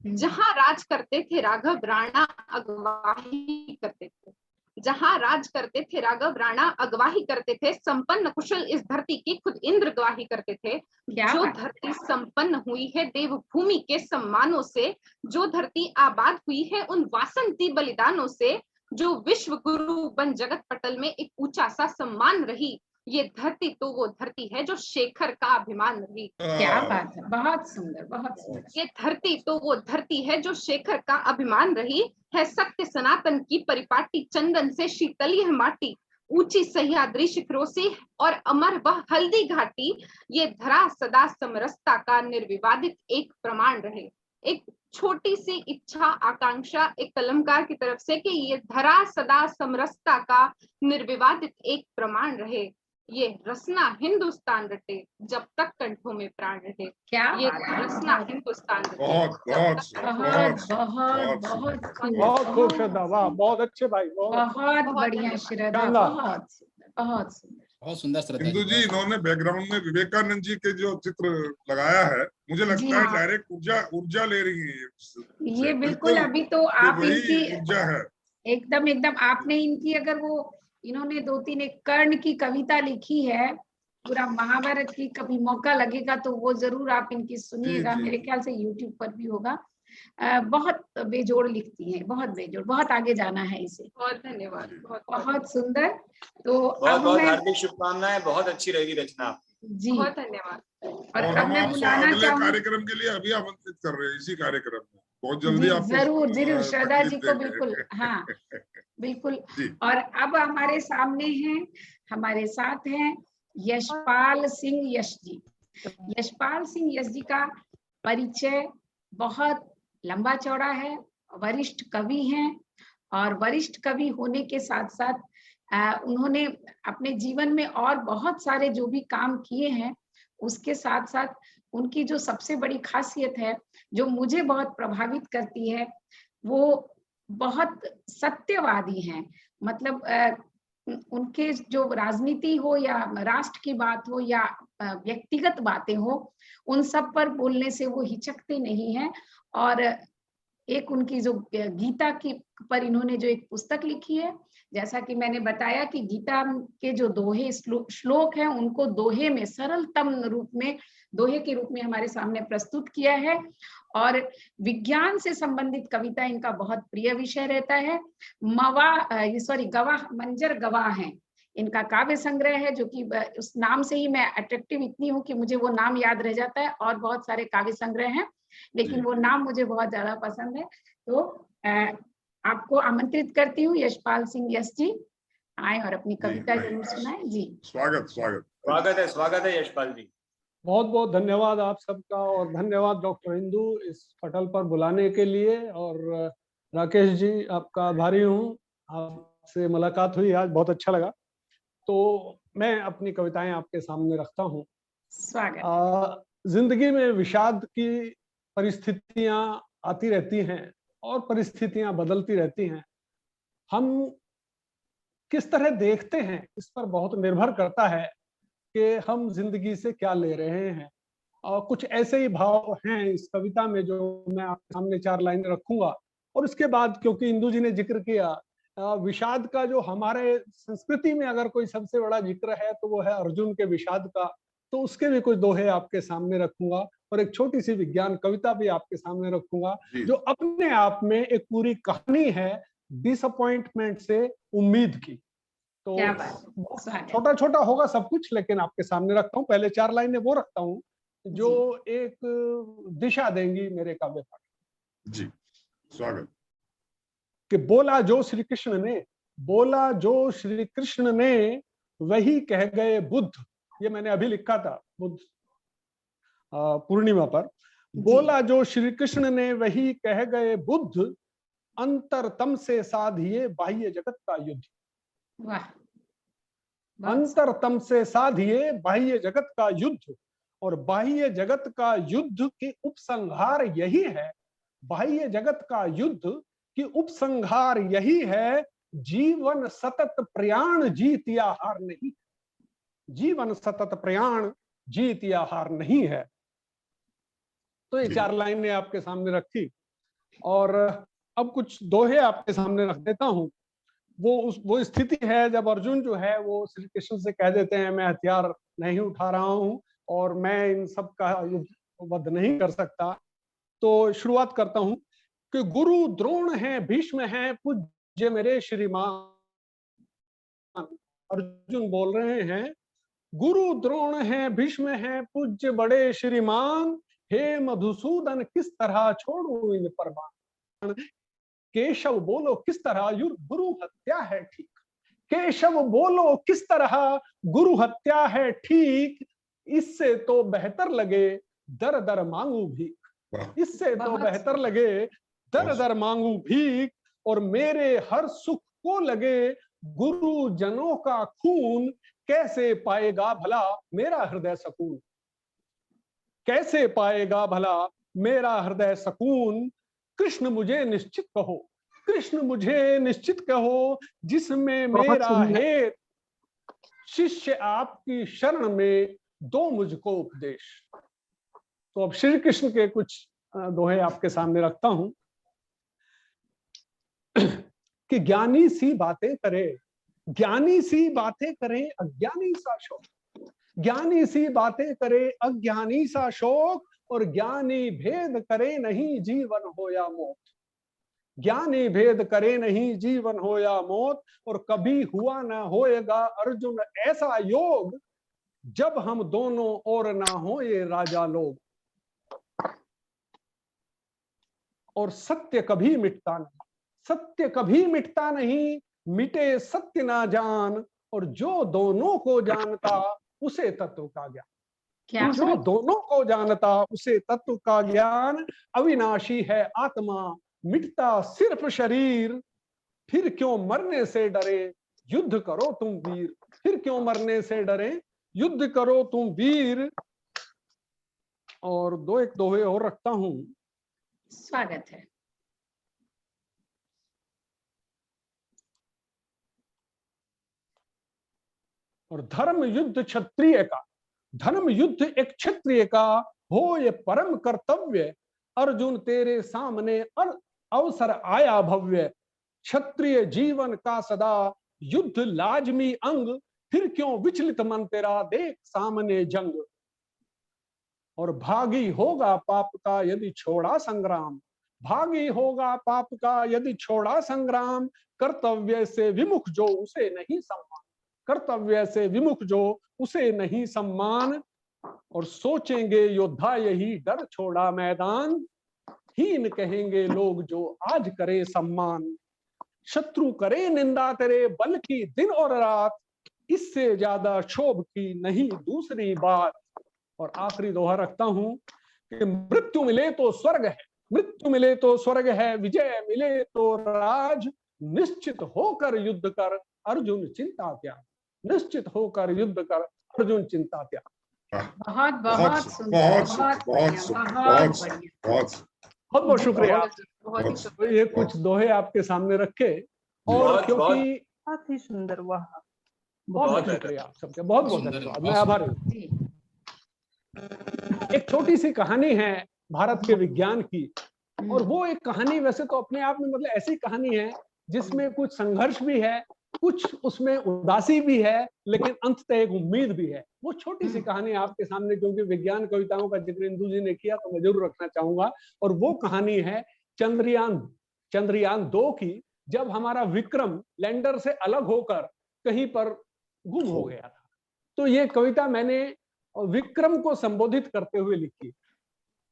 जहां राज करते थे राघव राणा अगवाही करते थे, जहां राज करते थे राघव राणा अगवाही करते थे, संपन्न कुशल इस धरती की खुद इंद्र गवाही करते थे। क्या जो बात है। धरती संपन्न हुई है देवभूमि के सम्मानों से, जो धरती आबाद हुई है उन वासंती बलिदानों से, जो विश्व गुरु बन जगत पटल में एक ऊंचा सा सम्मान रही, ये धरती तो वो धरती है जो शेखर का अभिमान रही। क्या बात है, बहुत सुंदर, बहुत सुंदर। ये धरती तो वो धरती है जो शेखर का अभिमान रही, है सत्य सनातन की परिपाटी, चंदन से शीतल यह माटी, ऊंची सह्याद्री शिखरों से और अमर वह हल्दी घाटी, ये धरा सदा समरसता का निर्विवादित एक प्रमाण रहे। एक छोटी सी इच्छा आकांक्षा एक कलमकार की तरफ से कि ये धरा सदा समरसता का निर्विवादित एक प्रमाण रहे, ये रसना हिंदुस्तान रटे जब तक कंठों में प्राण रहे। क्या ये बात है। रसना हिंदुस्तान रटे बहुत जब बहुत तक सुंदर, बहुत बहुत बहुत सुंदर, बहुत बहुत खूब श्रद्धा, वाह, बहुत अच्छे भाई, बहुत बहुत बढ़िया श्रद्धा, शानदार। बहुत सुंदर, बहुत सुंदर। बहुत सुंदर श्रद्धा हिंदू जी, इन्होंने बैकग्राउंड में विवेकानंद जी के जो चित्र लगाया है, मुझे जी लगता है हाँ। डायरेक्ट ऊर्जा ऊर्जा ले रही है इससे। ये बिल्कुल अभी तो ये आप वही इनकी ऊर्जा है। एकदम एकदम आपने इनकी अगर वो इन्होंने 2-3 एक कर्ण की कविता लिखी है, पूरा महाभारत की, कभी मौका लगेगा तो वो जरूर आप इनकी सुनिएगा, जी, मेरे ख्याल से YouTube पर भी होगा। बहुत बेजोड़ लिखती हैं, बहुत बेजोड़, बहुत आगे जाना है इसे। बहुत धन्यवाद। बहुत सुंदर। तो बहुत अब बहुत मैं हार्दिक शुभकामनाएं, बहुत अच्छी रहेगी रचना। जी बहुत धन्यवाद। और और अब हम मैं आपको बुलाना अगले चाहूँ कार्यक्रम के लिए अभी आमंत्रित कर रहे हैं, इसी कार्यक्रम में बहुत जल्दी जी, आपको जरूर जरूर श्रद्धा जी तकलीफ को देंगे। बिल्कुल, हाँ बिल्कुल। जी। और अब हमारे सामने हैं, हमारे साथ हैं यशपाल सिंह यश जी। यशपाल सिंह यश जी का परिचय बहुत लंबा चौड़ा है। वरिष्ठ कवि हैं और वरिष्ठ कवि होने के साथ साथ उन्होंने अपने जीवन में और बहुत सारे जो भी काम किए हैं, उसके साथ साथ उनकी जो सबसे बड़ी खासियत है, जो मुझे बहुत प्रभावित करती है, वो बहुत सत्यवादी हैं। मतलब उनके जो राजनीति हो या राष्ट्र की बात हो या व्यक्तिगत बातें हो, उन सब पर बोलने से वो हिचकते नहीं हैं। और एक उनकी जो गीता की पर इन्होंने जो एक पुस्तक लिखी है, जैसा कि मैंने बताया कि गीता के जो दोहे श्लोक हैं उनको दोहे में सरलतम रूप में दोहे के रूप में हमारे सामने प्रस्तुत किया है। और विज्ञान से संबंधित कविता इनका बहुत प्रिय विषय रहता है। गवाह मंजर गवाह हैं इनका काव्य संग्रह है, जो कि उस नाम से ही मैं अट्रैक्टिव इतनी हूँ कि मुझे वो नाम याद रह जाता है। और बहुत सारे काव्य संग्रह हैं लेकिन वो नाम मुझे बहुत ज्यादा पसंद है। तो आपको आमंत्रित करती हूँ यशपाल सिंह यश जी आए और अपनी कविता जरूर सुनाएं जी। स्वागत है यशपाल जी। बहुत बहुत धन्यवाद आप सबका, और धन्यवाद डॉक्टर इंदु इस पटल पर बुलाने के लिए। और राकेश जी आपका आभारी हूँ, आपसे मुलाकात हुई आज, बहुत अच्छा लगा। तो मैं अपनी कविताएं आपके सामने रखता हूँ। स्वागत। जिंदगी में विषाद की परिस्थितियां आती रहती हैं और परिस्थितियां बदलती रहती हैं। हम किस तरह देखते हैं इस पर बहुत निर्भर करता है कि हम जिंदगी से क्या ले रहे हैं। और कुछ ऐसे ही भाव हैं इस कविता में जो मैं आपके सामने 4 लाइन रखूंगा। और उसके बाद, क्योंकि इंदु जी ने जिक्र किया विषाद का, जो हमारे संस्कृति में अगर कोई सबसे बड़ा जिक्र है तो वो है अर्जुन के विषाद का, तो उसके भी कुछ दोहे आपके सामने रखूंगा। और एक छोटी सी विज्ञान कविता भी आपके सामने रखूंगा जो अपने आप में एक पूरी कहानी है डिसअपॉइंटमेंट से उम्मीद की। तो छोटा छोटा होगा सब कुछ, लेकिन आपके सामने रखता हूँ। पहले 4 लाइनें वो रखता हूँ जो एक दिशा देंगी मेरे काव्य पाठ जी। स्वागत। कि बोला जो श्री कृष्ण ने वही कह गए बुद्ध। ये मैंने अभी लिखा था बुद्ध पूर्णिमा पर। बोला जो श्री कृष्ण ने वही कह गए बुद्ध, अंतरतम से साधिए बाह्य जगत का युद्ध। वाह। अंतरतम से साधिए बाह्य जगत का युद्ध। और बाह्य जगत का युद्ध की उपसंहार यही है, बाह्य जगत का युद्ध की उपसंहार यही है, जीवन सतत प्रयाण जीत या हार नहीं। जीवन सतत प्रयाण जीत या हार नहीं है। तो ये 4 लाइनें आपके सामने रखी। और अब कुछ दोहे आपके सामने रख देता हूं। वो स्थिति है जब अर्जुन जो है वो श्री कृष्ण से कह देते हैं मैं हथियार नहीं उठा रहा हूं और मैं इन सब का वध नहीं कर सकता। तो शुरुआत करता हूं कि गुरु द्रोण है, भीष्म है, पूज्य मेरे श्रीमान। अर्जुन बोल रहे हैं गुरु द्रोण है, भीष्म है, पूज्य बड़े श्रीमान, हे मधुसूदन किस तरह छोड़ू इन परमान। केशव बोलो किस तरह गुरु हत्या है ठीक। केशव बोलो किस तरह गुरु हत्या है ठीक। इससे तो बेहतर लगे दर दर मांगू भीख। इससे तो बेहतर लगे दर दर मांगू भीख। और मेरे हर सुख को लगे गुरु जनों का खून। कैसे पाएगा भला मेरा हृदय सकून। कैसे पाएगा भला मेरा हृदय सकून। कृष्ण मुझे निश्चित कहो, कृष्ण मुझे निश्चित कहो, जिसमें मेरा हेत शिष्य आपकी शरण में दो मुझको उपदेश। तो अब श्री कृष्ण के कुछ दोहे आपके सामने रखता हूं कि ज्ञानी सी बातें करे, ज्ञानी सी बातें करे अज्ञानी सा शोक। ज्ञानी सी बातें करे अज्ञानी सा शोक। और ज्ञानी भेद करे नहीं जीवन हो या मौत। ज्ञानी भेद करे नहीं जीवन हो या मौत। और कभी हुआ ना होएगा अर्जुन ऐसा योग, जब हम दोनों और ना हो ये राजा लोग। और सत्य कभी मिटता नहीं, सत्य कभी मिटता नहीं, मिटे सत्य ना जान। और जो दोनों को जानता उसे तत्व का ज्ञान। जो दोनों को जानता उसे तत्व का ज्ञान। अविनाशी है आत्मा मिटता सिर्फ शरीर। फिर क्यों मरने से डरे युद्ध करो तुम वीर। फिर क्यों मरने से डरे युद्ध करो तुम वीर। और एक दोहे और रखता हूं। स्वागत है। और धर्म युद्ध क्षत्रिय का, धर्म युद्ध एक क्षत्रिय का हो ये परम कर्तव्य। अर्जुन तेरे सामने अवसर आया भव्य। क्षत्रिय जीवन का सदा युद्ध लाजमी अंग, फिर क्यों विचलित मन तेरा, देख सामने जंग। और भागी होगा पाप का यदि छोड़ा संग्राम, भागी होगा पाप का यदि छोड़ा संग्राम, कर्तव्य से विमुख जो उसे नहीं सम्मान, कर्तव्य से विमुख जो उसे नहीं सम्मान। और सोचेंगे योद्धा यही डर छोड़ा मैदान, हीन कहेंगे लोग जो आज करे सम्मान। शत्रु करे निंदा तेरे बल की दिन और रात, इससे ज्यादा क्षोभ की नहीं दूसरी बात। और आखिरी दोहा रखता हूं कि मृत्यु मिले तो स्वर्ग है, मृत्यु मिले तो स्वर्ग है, विजय मिले तो राज, निश्चित होकर युद्ध कर अर्जुन चिंता त्याग, निश्चित होकर युद्ध कर अर्जुन चिंता त्याग। बहुत बहुत सुंदर, बहुत बहुत शुक्रिया। बहुत ही शुक्रिया। ये कुछ दोहे आपके सामने रखे, और क्योंकि बहुत ही सुंदर, वाह, बहुत शुक्रिया आप सबके, बहुत बहुत धन्यवाद, मैं आभारी हूँ। एक छोटी सी कहानी है भारत के विज्ञान की, और वो एक कहानी वैसे तो अपने आप में मतलब ऐसी कहानी है जिसमें कुछ संघर्ष भी है, कुछ उसमें उदासी भी है, लेकिन अंततः एक उम्मीद भी है। वो छोटी सी कहानी आपके सामने, क्योंकि विज्ञान कविताओं का जिक्र इंदु जी ने किया तो मैं जरूर रखना चाहूंगा। और वो कहानी है चंद्रयान 2 की, जब हमारा विक्रम लैंडर से अलग होकर कहीं पर गुम हो गया था। तो ये कविता मैंने विक्रम को संबोधित करते हुए लिखी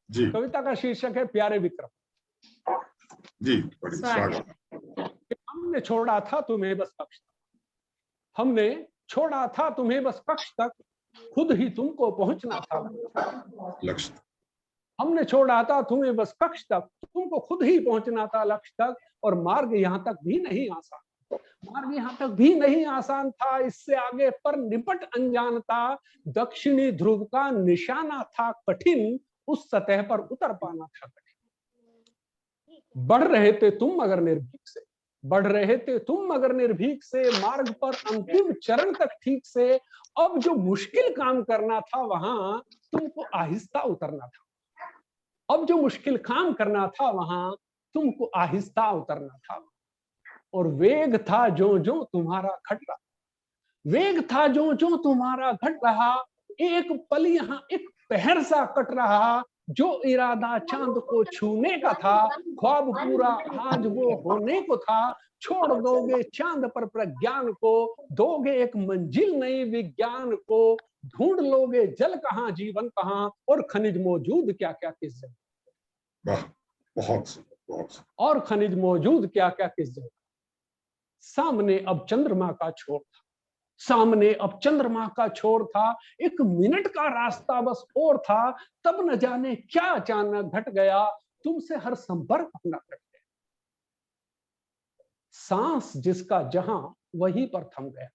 जी। कविता का शीर्षक है प्यारे विक्रम जी। स्वागत। हमने छोड़ा था तुम्हें बस कक्ष तक, हमने छोड़ा था तुम्हें बस कक्ष तक, खुद ही तुमको पहुंचना था लक्ष्य। हमने छोड़ा था तुम्हें बस कक्ष तक, तुमको खुद ही पहुंचना था लक्ष्य तक। और मार्ग यहाँ तक भी नहीं आसान, मार्ग यहाँ तक भी नहीं आसान था, इससे आगे पर निपट अनजानता। दक्षिणी ध्रुव का निशाना था कठिन, उस सतह पर उतर पाना था कठिन। बढ़ रहे थे तुम मगर निर्भीक से, बढ़ रहे थे तुम मगर निर्भीक से, मार्ग पर अंतिम चरण तक ठीक से। अब जो मुश्किल काम करना था वहां तुमको आहिस्ता उतरना था, अब जो मुश्किल काम करना था वहां तुमको आहिस्ता उतरना था। और वेग था जो जो तुम्हारा घट रहा, वेग था जो जो तुम्हारा घट रहा, एक पल यहाँ एक पहर सा कट रहा। जो इरादा चांद को छूने का था, ख्वाब पूरा आज वो होने को था। छोड़ दोगे चांद पर प्रज्ञान को, दोगे एक मंजिल नई विज्ञान को। ढूंढ लोगे जल कहाँ जीवन कहाँ, और खनिज मौजूद क्या क्या किस जगह, बहुत और खनिज मौजूद क्या क्या किस जगह। सामने अब चंद्रमा का छोर था, सामने अब चंद्रमा का छोर था, एक मिनट का रास्ता बस और था। तब न जाने क्या अचानक घट गया, तुमसे हर संपर्क अपना कट गया। सांस जिसका जहां वहीं पर थम गया,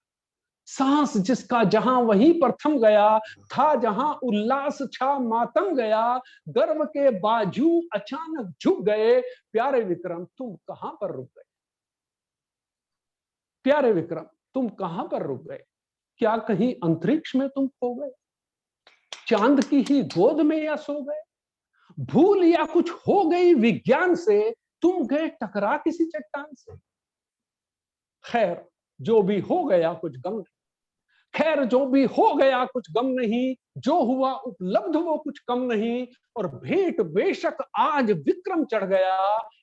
सांस जिसका जहां वहीं पर थम गया। था जहां उल्लास छा मातम गया, गर्व के बाजू अचानक झुक गए। प्यारे विक्रम तुम कहां पर रुक गए, प्यारे विक्रम तुम कहां पर रुक गए। क्या कहीं अंतरिक्ष में तुम खो गए, चांद की ही गोद में या सो गए। भूल या कुछ हो गई विज्ञान से, तुम गए टकरा किसी चट्टान से। खैर जो भी हो गया कुछ गम नहीं, खैर जो भी हो गया कुछ गम नहीं। जो हुआ उपलब्ध वो कुछ कम नहीं, और भेंट बेशक आज विक्रम चढ़ गया।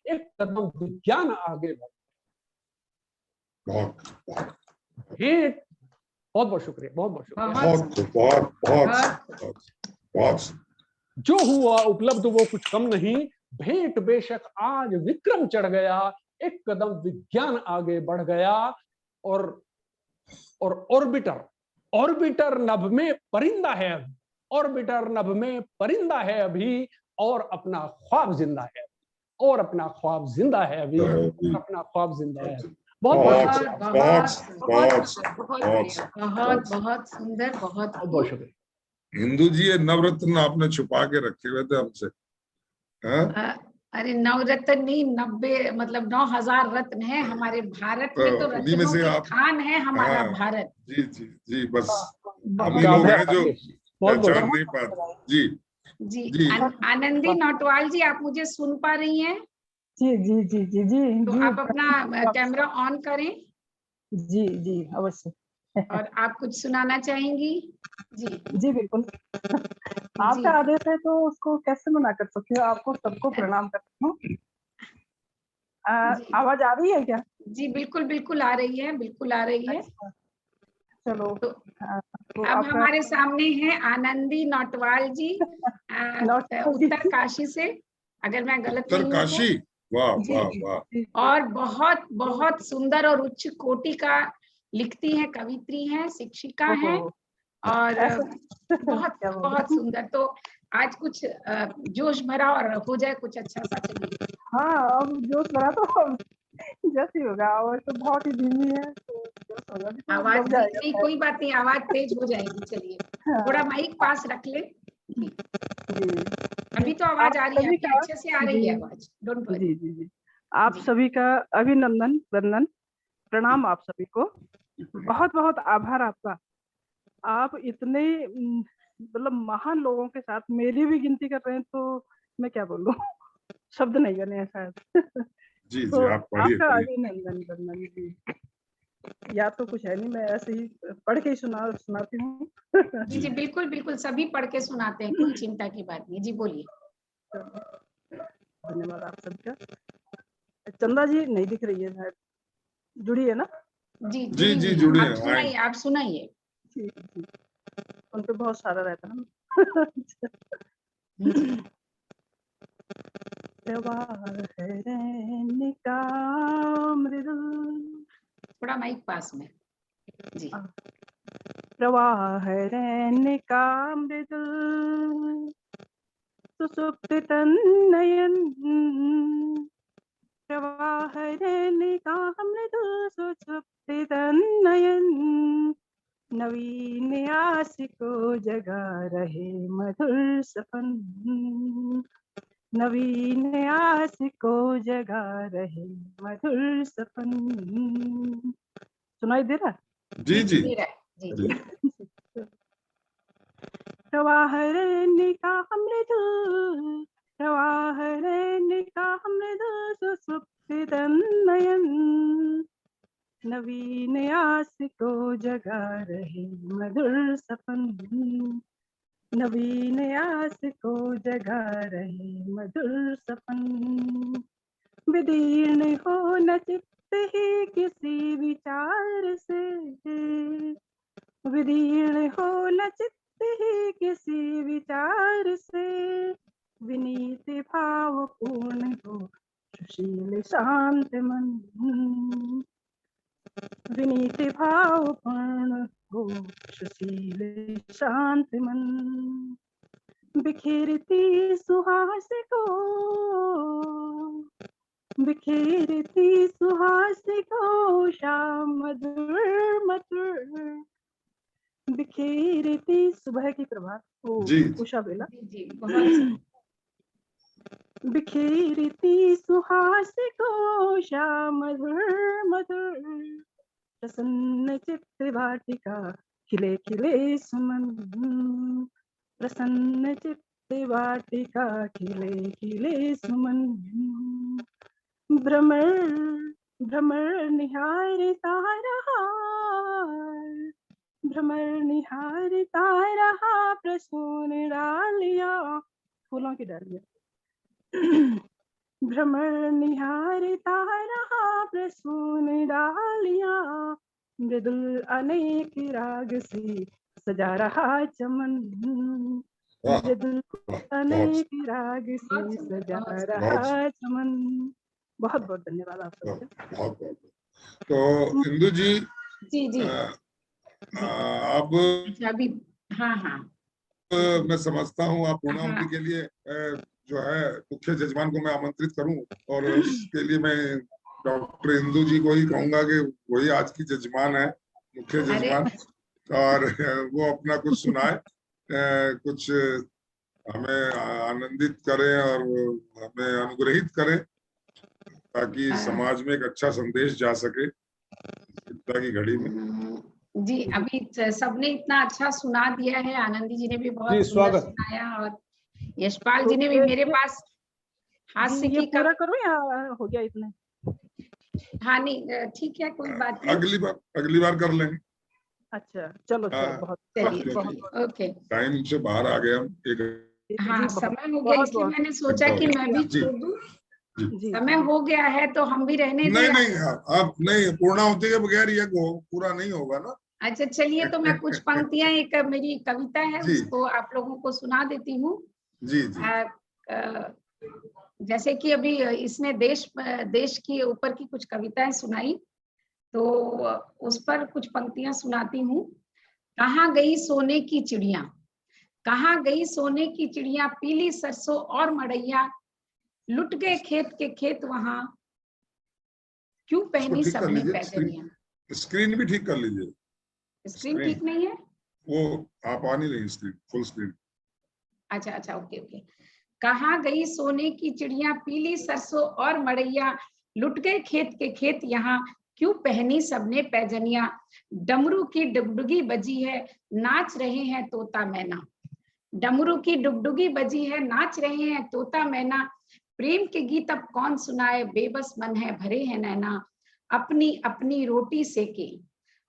एक कदम विज्ञान आगे बढ़। भेंट, बहुत बहुत शुक्रिया, बहुत बहुत शुक्रिया। बहुत जो हुआ उपलब्ध वो कुछ कम नहीं, भेंट बेशक आज विक्रम चढ़ गया। एक कदम विज्ञान आगे बढ़ गया। और ऑर्बिटर नभ में परिंदा है अभी, ऑर्बिटर नभ में परिंदा है अभी। और अपना ख्वाब जिंदा है, और अपना ख्वाब जिंदा है अभी, और अपना ख्वाब जिंदा है। बहुत सुंदर, बहुत शुक्रिया। हिंदू जी ये नवरत्न आपने छुपा के रखे हुए थे हमसे। अरे नवरत्न नहीं, 90 मतलब 9000 रत्न है हमारे भारत में, तो रत्नों के खान है हमारा भारत। जी जी जी, बस हम ही लोग हैं जो पहचान नहीं पाते। जी जी आनंदी नौटवाल जी, आप मुझे सुन पा रही हैं? जी जी जी जी जी तो आप अपना कैमरा ऑन करें। जी जी अवश्य। और आप कुछ सुनाना चाहेंगी? जी जी बिल्कुल। आपका आदेश है तो उसको कैसे मना कर सकती हूँ। आपको सबको प्रणाम करती हूँ। आवाज आ रही है क्या? जी बिल्कुल बिल्कुल आ रही है, बिल्कुल आ रही है। अच्छा, चलो तो तो अब आपका हमारे सामने हैं आनंदी नौटवाल जी, उत्तर काशी से, अगर मैं गलत नहीं हूँ तो। उत्तरकाशी, वाह जी, वाह वाह। और बहुत बहुत सुंदर और उच्च कोटि का लिखती हैं, कवित्री हैं, शिक्षिका हैं, और बहुत क्या बोल बहुत सुंदर। तो आज कुछ जोश भरा और हो जाए कुछ अच्छा सा। चलिए। हाँ, अब जोश भरा तो जैसे ही होगा। आवाज तो बहुत ही धीमी है तो जोश होगा भी तो आवाज दब जाएगा नहीं, कोई बात नहीं, आवाज तेज हो जाएगी। चलिए, थोड़ा माइक पास रख ले। जी अभी तो आवाज आ रही है, सभी आपकी का अच्छे से आ रही है आवाज, डोंट वरी। जी जी जी आप सभी का अभिनंदन, वंदन, प्रणाम आप सभी को। बहुत बहुत आभार आपका। आप इतने मतलब महान लोगों के साथ मेरी भी गिनती कर रहे हैं तो मैं क्या बोलूं। शब्द नहीं बने हैं शायद। जी तो जी आप पढ़िए आपका पढ़िए। अभिनंदन वंदन जी। या तो कुछ है नहीं, मैं ऐसे ही पढ़ के ही सुनाती हूँ। जी जी बिल्कुल बिल्कुल, सभी पढ़ के सुनाते हैं, कोई चिंता की बात नहीं। जी बोलिए। धन्यवाद आप सबका। चंदा जी नहीं दिख रही है शायद, जुड़ी है ना? जी जी जी हुई जुड़े है। हैं, आप सुनाइए, आप सुनाइए। जी जी उन पे बहुत सारा रहता है ना। त्योहार है रहने का मृदु, थोड़ा माइक पास में। जी। प्रवाह है रहने का मृदु, सुसुप्त तन्नयन, प्रवाह है रहने का मृदु, सुसुप्त तन्नयन, नवीन आस को जगा रहे मधुर सपन, नवीन आस को जगा रहे मधुर सपन। सुनाई दे रहा? जी जी दे रहा है। जी जी। प्रवाह रहने का मृदु, प्रवाह रहने का मृदु, सुसुप्त तन्नयन, नवीन आस को जगा रहे मधुर सपन, नवीन आस को जगा रहे मधुर सपन, विदीर्ण हो न चित्त ही किसी विचार से, विदीर्ण हो न चित्त ही किसी विचार से, विनीत भाव पूर्ण हो सुशील शांत मन, विनीत भाव पूर्ण हो सुशील शांत मन, बिखेरती सुहास को, बिखेरती सुहास को शाम मधुर मधुर, बिखेरती सुबह की प्रभात जी उषा बेला, जी बहुत बिखेरती सुहास को शाम मधुर मधुर, प्रसन्न चित्त वाटिका खिले खिले सुमन, प्रसन्न चित्त वाटिका खिले खिले सुमन, भ्रमर भ्रमर निहारता रहा, भ्रमर निहारता रहा प्रसून डालिया, फूलों की डालियां, भ्रमर निहारता रहा प्रसून डालिया, मृदुल अनेक राग से सजा रहा चमन, मृदुल अनेक राग से सजा रहा चमन। बहुत बहुत धन्यवाद आप सबका। बहुत बहुत। तो इंदु जी, जी जी अब अभी हाँ हाँ मैं समझता हूँ आप पूर्णाहुति के लिए जो है मुख्य जजमान को मैं आमंत्रित करूं, और उसके लिए मैं डॉक्टर इंदु जी को ही कहूंगा कि वही आज की जजमान है, मुख्य जजमान, और वो अपना कुछ सुनाए, कुछ हमें आनंदित करें और हमें अनुग्रहित करें, ताकि समाज में एक अच्छा संदेश जा सके चिंता की घड़ी में। जी। अभी सबने इतना अच्छा सुना दिया है, आनंदी जी ने भी बहुत जी, सुंदर स्वागत। सुनाया, और यशपाल तो जी ने भी मेरे पास जी हास्य ये की पूरा करूं या हो गया इतना? हाँ नहीं ठीक है, कोई बात नहीं। अगली बार कर लेंगे। अच्छा चलो हाँ, बहुत चलिए बहुत ओके। टाइम से बाहर आ गए हम एक। हाँ समय हो गया, इसलिए मैंने सोचा कि मैं भी जी। छोड़ दूं। जी समय हो गया है तो हम भी रहने नहीं दें। नहीं, आप नहीं, पूर्णाहुति के बगैर ये पूरा नहीं होगा ना। अच्छा चलिए, तो मैं कुछ पंक्तियां, एक मेरी कविता है जी। उसको आप लोगों को सुना देती हूँ। जी जी। जैसे कि अभी इसने देश के ऊपर की कुछ कविताएं सुनाई, तो उस पर कुछ पंक्तियां सुनाती हूँ। कहाँ गई सोने की चिड़िया, कहाँ गई सोने की चिड़िया, पीली सरसों और मड़ैया, लुट गए खेत के खेत वहां, क्यों पहनी ठीक कर सबने लीजिए, पैजनिया। स्क्रीन भी ठीक कर लीजिए। स्क्रीन ठीक नहीं है वो आप आ नहीं रही स्क्रीन, फुल स्क्रीन। अच्छा अच्छा ओके ओके। कहाँ गई सोने की चिड़िया, पीली सरसों और मड़ैया, लुट गए खेत के खेत यहाँ, क्यों पहनी सबने पैजनिया, डमरू की डुगडुगी बजी है, नाच रहे हैं तोता मैना, डमरू की डुगडुगी बजी है, नाच रहे हैं तोता मैना, प्रेम के गीत अब कौन सुनाए, बेबस मन है भरे हैं नैना, अपनी अपनी रोटी सेके,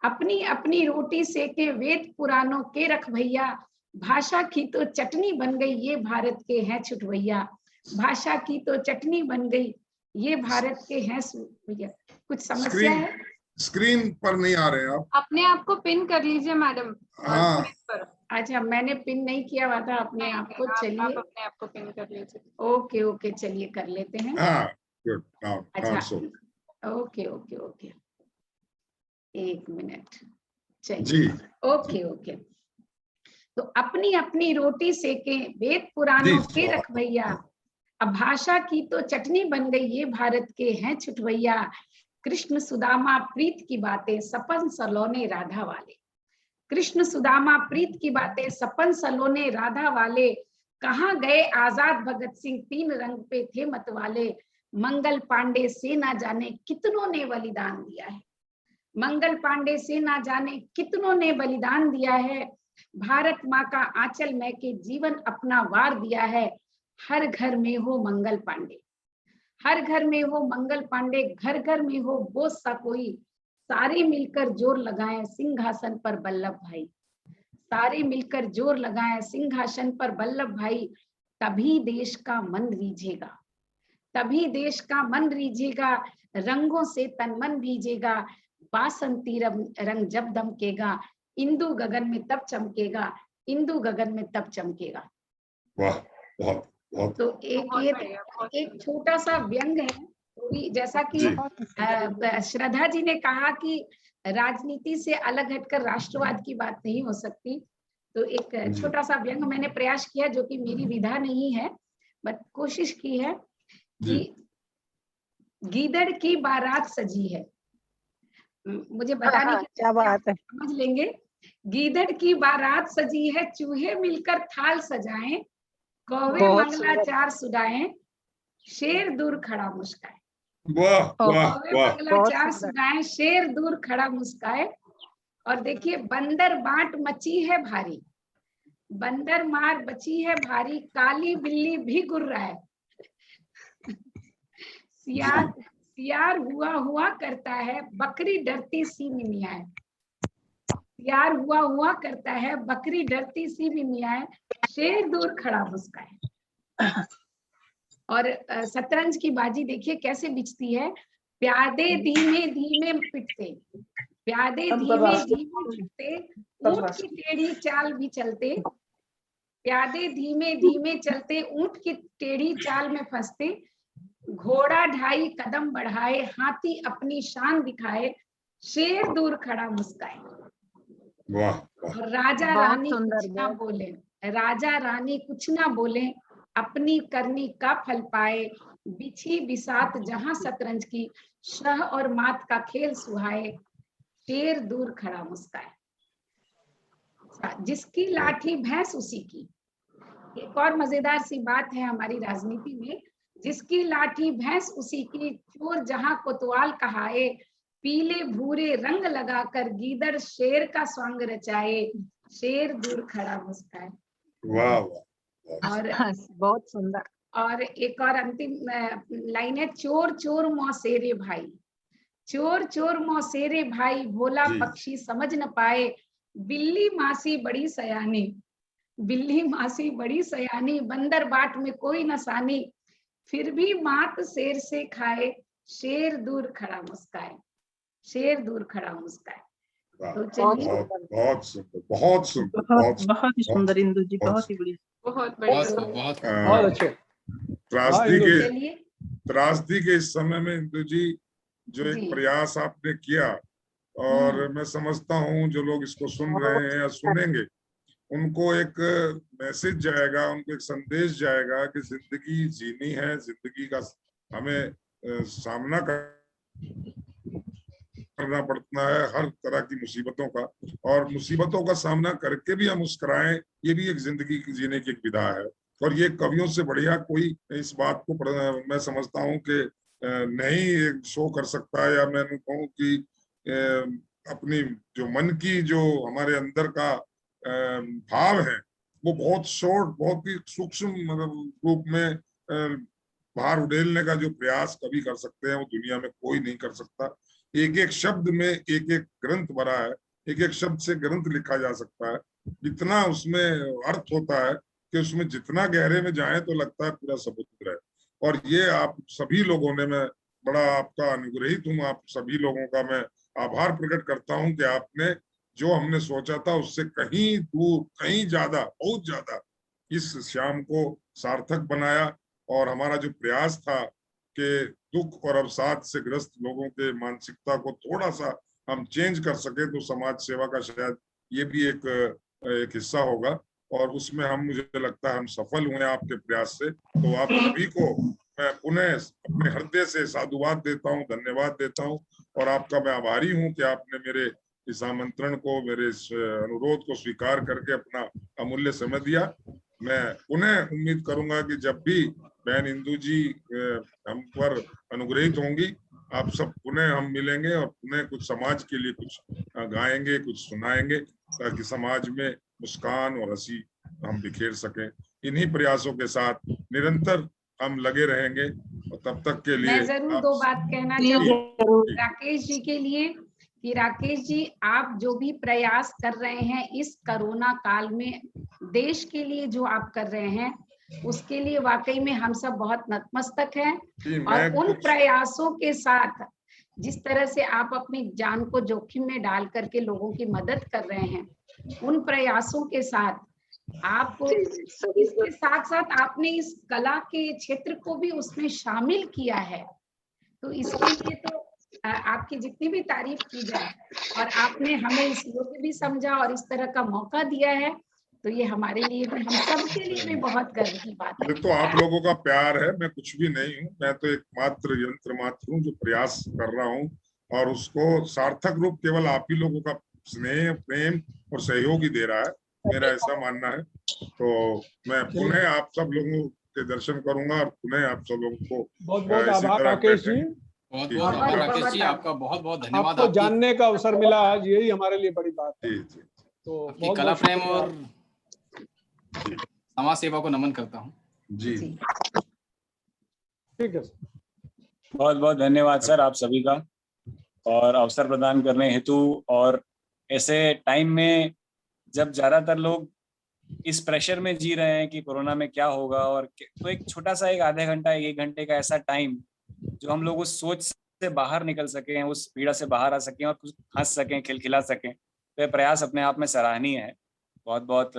अपनी अपनी रोटी सेके, वेद पुराणों के रख भैया, भाषा की तो चटनी बन गई ये भारत के हैं छुटवैया, भाषा की तो चटनी बन गई ये भारत के हैं भैया। कुछ समस्या है? स्क्रीन पर नहीं आ रहे हैं आप। अपने आप को पिन कर लीजिए मैडम। हाँ अच्छा मैंने पिन नहीं किया हुआ था अपने आप को। चलिए आप अपने आप को पिन कर लीजिए। ओके ओके चलिए कर लेते हैं। हाँ गुड। अच्छा ओके ओके ओके, एक मिनट। जी। चलिए ओके ओके। तो अपनी अपनी रोटी सेके, वेद पुराणों के रख भैया, अब भाषा की तो चटनी बन गई ये भारत के हैं छुटवैया, कृष्ण सुदामा प्रीत की बातें सपन सलोने राधा वाले, कृष्ण सुदामा प्रीत की बातें सपन सलोने राधा वाले, कहाँ गए आजाद भगत सिंह तीन रंग पे थे मतवाले, मंगल पांडे से ना जाने कितनों ने बलिदान दिया है, मंगल पांडे से ना जाने कितनों ने बलिदान दिया है, भारत माँ का आंचल में के जीवन अपना वार दिया है, हर घर में हो मंगल पांडे, हर घर में हो मंगल पांडे, घर घर में हो बोझ सा कोई, सारे मिलकर जोर लगाएं सिंहासन पर वल्लभ भाई, सारे मिलकर जोर लगाएं सिंहासन पर वल्लभ भाई, तभी देश का मन रीझेगा, तभी देश का मन रीझेगा, रंगों से तन मन भीजेगा, बासंती रंग जब दमकेगा, इंदु गगन में तब चमकेगा, इंदु गगन में तब चमकेगा। वाह बहुत बहुत। तो एक छोटा सा व्यंग है, तो भी जैसा कि श्रद्धा जी ने कहा कि राजनीति से अलग हटकर राष्ट्रवाद की बात नहीं हो सकती, तो एक छोटा सा व्यंग मैंने प्रयास किया, जो कि मेरी विधा नहीं है, बट कोशिश की है कि गीदड़ की बारात सजी है, मुझे बताने की क्या बात है, समझ लेंगे। गीदड़ की बारात सजी है, चूहे मिलकर थाल सजाएं, कौवे मंगलाचार सुनाएं, शेर दूर खड़ा मुस्काए, कौवे मंगलाचार सुनाएं, शेर दूर खड़ा मुस्काए। और देखिए बंदर बांट मची है भारी, बंदर मार बची है भारी, काली बिल्ली भी गुर्राए, सियार हुआ हुआ करता है, बकरी डरती सी मिमियाए, सियार हुआ करता है, बकरी डरती सी मिमियाए, शेर दूर खड़ा मुस्काए। और शतरंज की बाजी देखिए कैसे बिछती है, प्यादे धीमे धीमे पिटते, प्यादे धीमे धीमे पिटते, ऊंट की टेढ़ी चाल भी चलते, प्यादे धीमे धीमे चलते, ऊंट की टेढ़ी चाल में फंसते, घोड़ा ढाई कदम बढ़ाए, हाथी अपनी शान दिखाए, शेर दूर खड़ा मुस्काए। और राजा रानी कुछ ना बोले, राजा रानी कुछ ना बोले, अपनी करनी का फल पाए, बिछी बिसात जहां शतरंज की, शह और मात का खेल सुहाए, शेर दूर खड़ा मुस्काए। जिसकी लाठी भैंस उसी की, एक और मजेदार सी बात है हमारी राजनीति में, जिसकी लाठी भैंस उसी की, चोर जहां कोतवाल कहाए, पीले भूरे रंग लगाकर गीदड़ शेर का स्वांग रचाए, शेर दूर खड़ा मुस्काए। वाह और बहुत सुंदर। और एक और अंतिम लाइन है, चोर चोर मौसेरे भाई, चोर चोर मौसेरे भाई, भोला जी। पक्षी समझ न पाए, बिल्ली मासी बड़ी सयानी, बिल्ली मासी बड़ी सयानी, बंदर बाट में कोई न सानी, फिर भी मात शेर से खाए, शेर दूर खड़ा मुस्काए, शेर दूर खड़ा मुस्काए। वाह, तो चलिए, बहुत सुंदर, बहुत सुंदर, बहुत बहुत ही सुंदर इंदु जी, बहुत बहुत ही बढ़िया। बहुत बढ़िया। बहुत बहुत अच्छे। त्रासदी इंदु के जी। चलिए त्रासदी के इस समय में इंदु जी जो एक जी। प्रयास आपने किया, और मैं समझता हूँ जो लोग इसको सुन रहे हैं या सुनेंगे, उनको एक मैसेज जाएगा, उनको एक संदेश जाएगा कि जिंदगी जीनी है, जिंदगी का हमें सामना करना पड़ता है हर तरह की मुसीबतों का, और मुसीबतों का सामना करके भी हम मुस्कुराएं, ये भी एक जिंदगी की जीने की एक विधा है। और ये कवियों से बढ़िया कोई इस बात को मैं समझता हूँ कि नहीं शो कर सकता, या मैं कहूँ कि अपनी जो मन की जो हमारे अंदर का भाव है वो बहुत शॉर्ट, बहुत ही सूक्ष्म रूप में बाहर उड़ेलने का जो प्रयास कभी कर सकते हैं वो दुनिया में कोई नहीं कर सकता। एक एक शब्द में एक एक ग्रंथ भरा है, एक एक शब्द से ग्रंथ लिखा जा सकता है, इतना उसमें अर्थ होता है कि उसमें जितना गहरे में जाए तो लगता है पूरा समुद्र है। और ये आप सभी लोगों ने, मैं बड़ा आपका अनुग्रहित हूँ, आप सभी लोगों का मैं आभार प्रकट करता हूँ कि आपने जो हमने सोचा था उससे कहीं दूर, कहीं ज्यादा, बहुत ज्यादा इस शाम को सार्थक बनाया। और हमारा जो प्रयास था कि दुख और अवसाद से ग्रस्त लोगों के मानसिकता को थोड़ा सा हम चेंज कर सके, तो समाज सेवा का शायद ये भी एक हिस्सा होगा, और उसमें हम, मुझे लगता है हम सफल हुए आपके प्रयास से। तो आप सभी को मैं पुनः अपने हृदय से साधुवाद देता हूँ, धन्यवाद देता हूँ, और आपका मैं आभारी हूँ कि आपने मेरे इस आमंत्रण को, मेरे इस अनुरोध को स्वीकार करके अपना अमूल्य समय दिया। मैं पुनः उम्मीद करूंगा कि जब भी बहन इंदु जी हम पर अनुग्रहित होंगी, आप सब पुनः हम मिलेंगे और पुनः कुछ समाज के लिए कुछ गाएंगे, कुछ सुनाएंगे, ताकि समाज में मुस्कान और हंसी हम बिखेर सकें। इन्हीं प्रयासों के साथ निरंतर हम लगे रहेंगे, और तब तक के लिए मैं जरूर दो बात कहना जी, चाहूंगी जरूर। राकेश जी के लिए, कि राकेश जी आप जो भी प्रयास कर रहे हैं इस कोरोना काल में देश के लिए, जो आप कर रहे हैं उसके लिए वाकई में हम सब बहुत नतमस्तक हैं। और उन प्रयासों के साथ जिस तरह से आप अपनी जान को जोखिम में डाल करके लोगों की मदद कर रहे हैं, उन प्रयासों के साथ आप इसके साथ साथ आपने इस कला के क्षेत्र को भी उसमें शामिल किया है, तो इसके लिए तो आपकी जितनी भी तारीफ की जाए, और आपने हमें इस योग्य भी समझा और इस तरह का मौका दिया है, तो ये हमारे लिए भी, हम सब के लिए भी बहुत गर्व की बात है। तो आप लोगों का प्यार है, मैं कुछ भी नहीं हूँ, मैं तो एक मात्र यंत्र मात्र हूँ जो प्रयास कर रहा हूँ, और उसको सार्थक रूप केवल आप ही लोगों का स्नेह, प्रेम और सहयोग ही दे रहा है, मेरा ऐसा मानना है। तो मैं पुनः आप सब लोगों के दर्शन करूंगा, और पुनः आप सब लोगों को बहुत बहुत आभार राकेश जी, बहुत बहुत आभार राकेश जी, आपका बहुत बहुत धन्यवाद। आपको जानने का अवसर मिला आज, यही हमारे लिए बड़ी बात है। जी। तो आपकी कला प्रेम और समाज सेवा को नमन करता हूँ। जी, ठीक है। बहुत बहुत धन्यवाद सर आप सभी का, और अवसर प्रदान करने हेतु। और ऐसे टाइम में जब ज्यादातर लोग इस प्रेशर में जी रहे हैं कि कोरोना में क्या होगा, और तो एक छोटा सा, एक आधे घंटा, एक घंटे का ऐसा टाइम जो हम लोग उस सोच से बाहर निकल सकें, उस पीड़ा से बाहर आ सकें और कुछ हंस सकें, खिलखिला सकें, तो ये प्रयास अपने आप में सराहनीय है। बहुत बहुत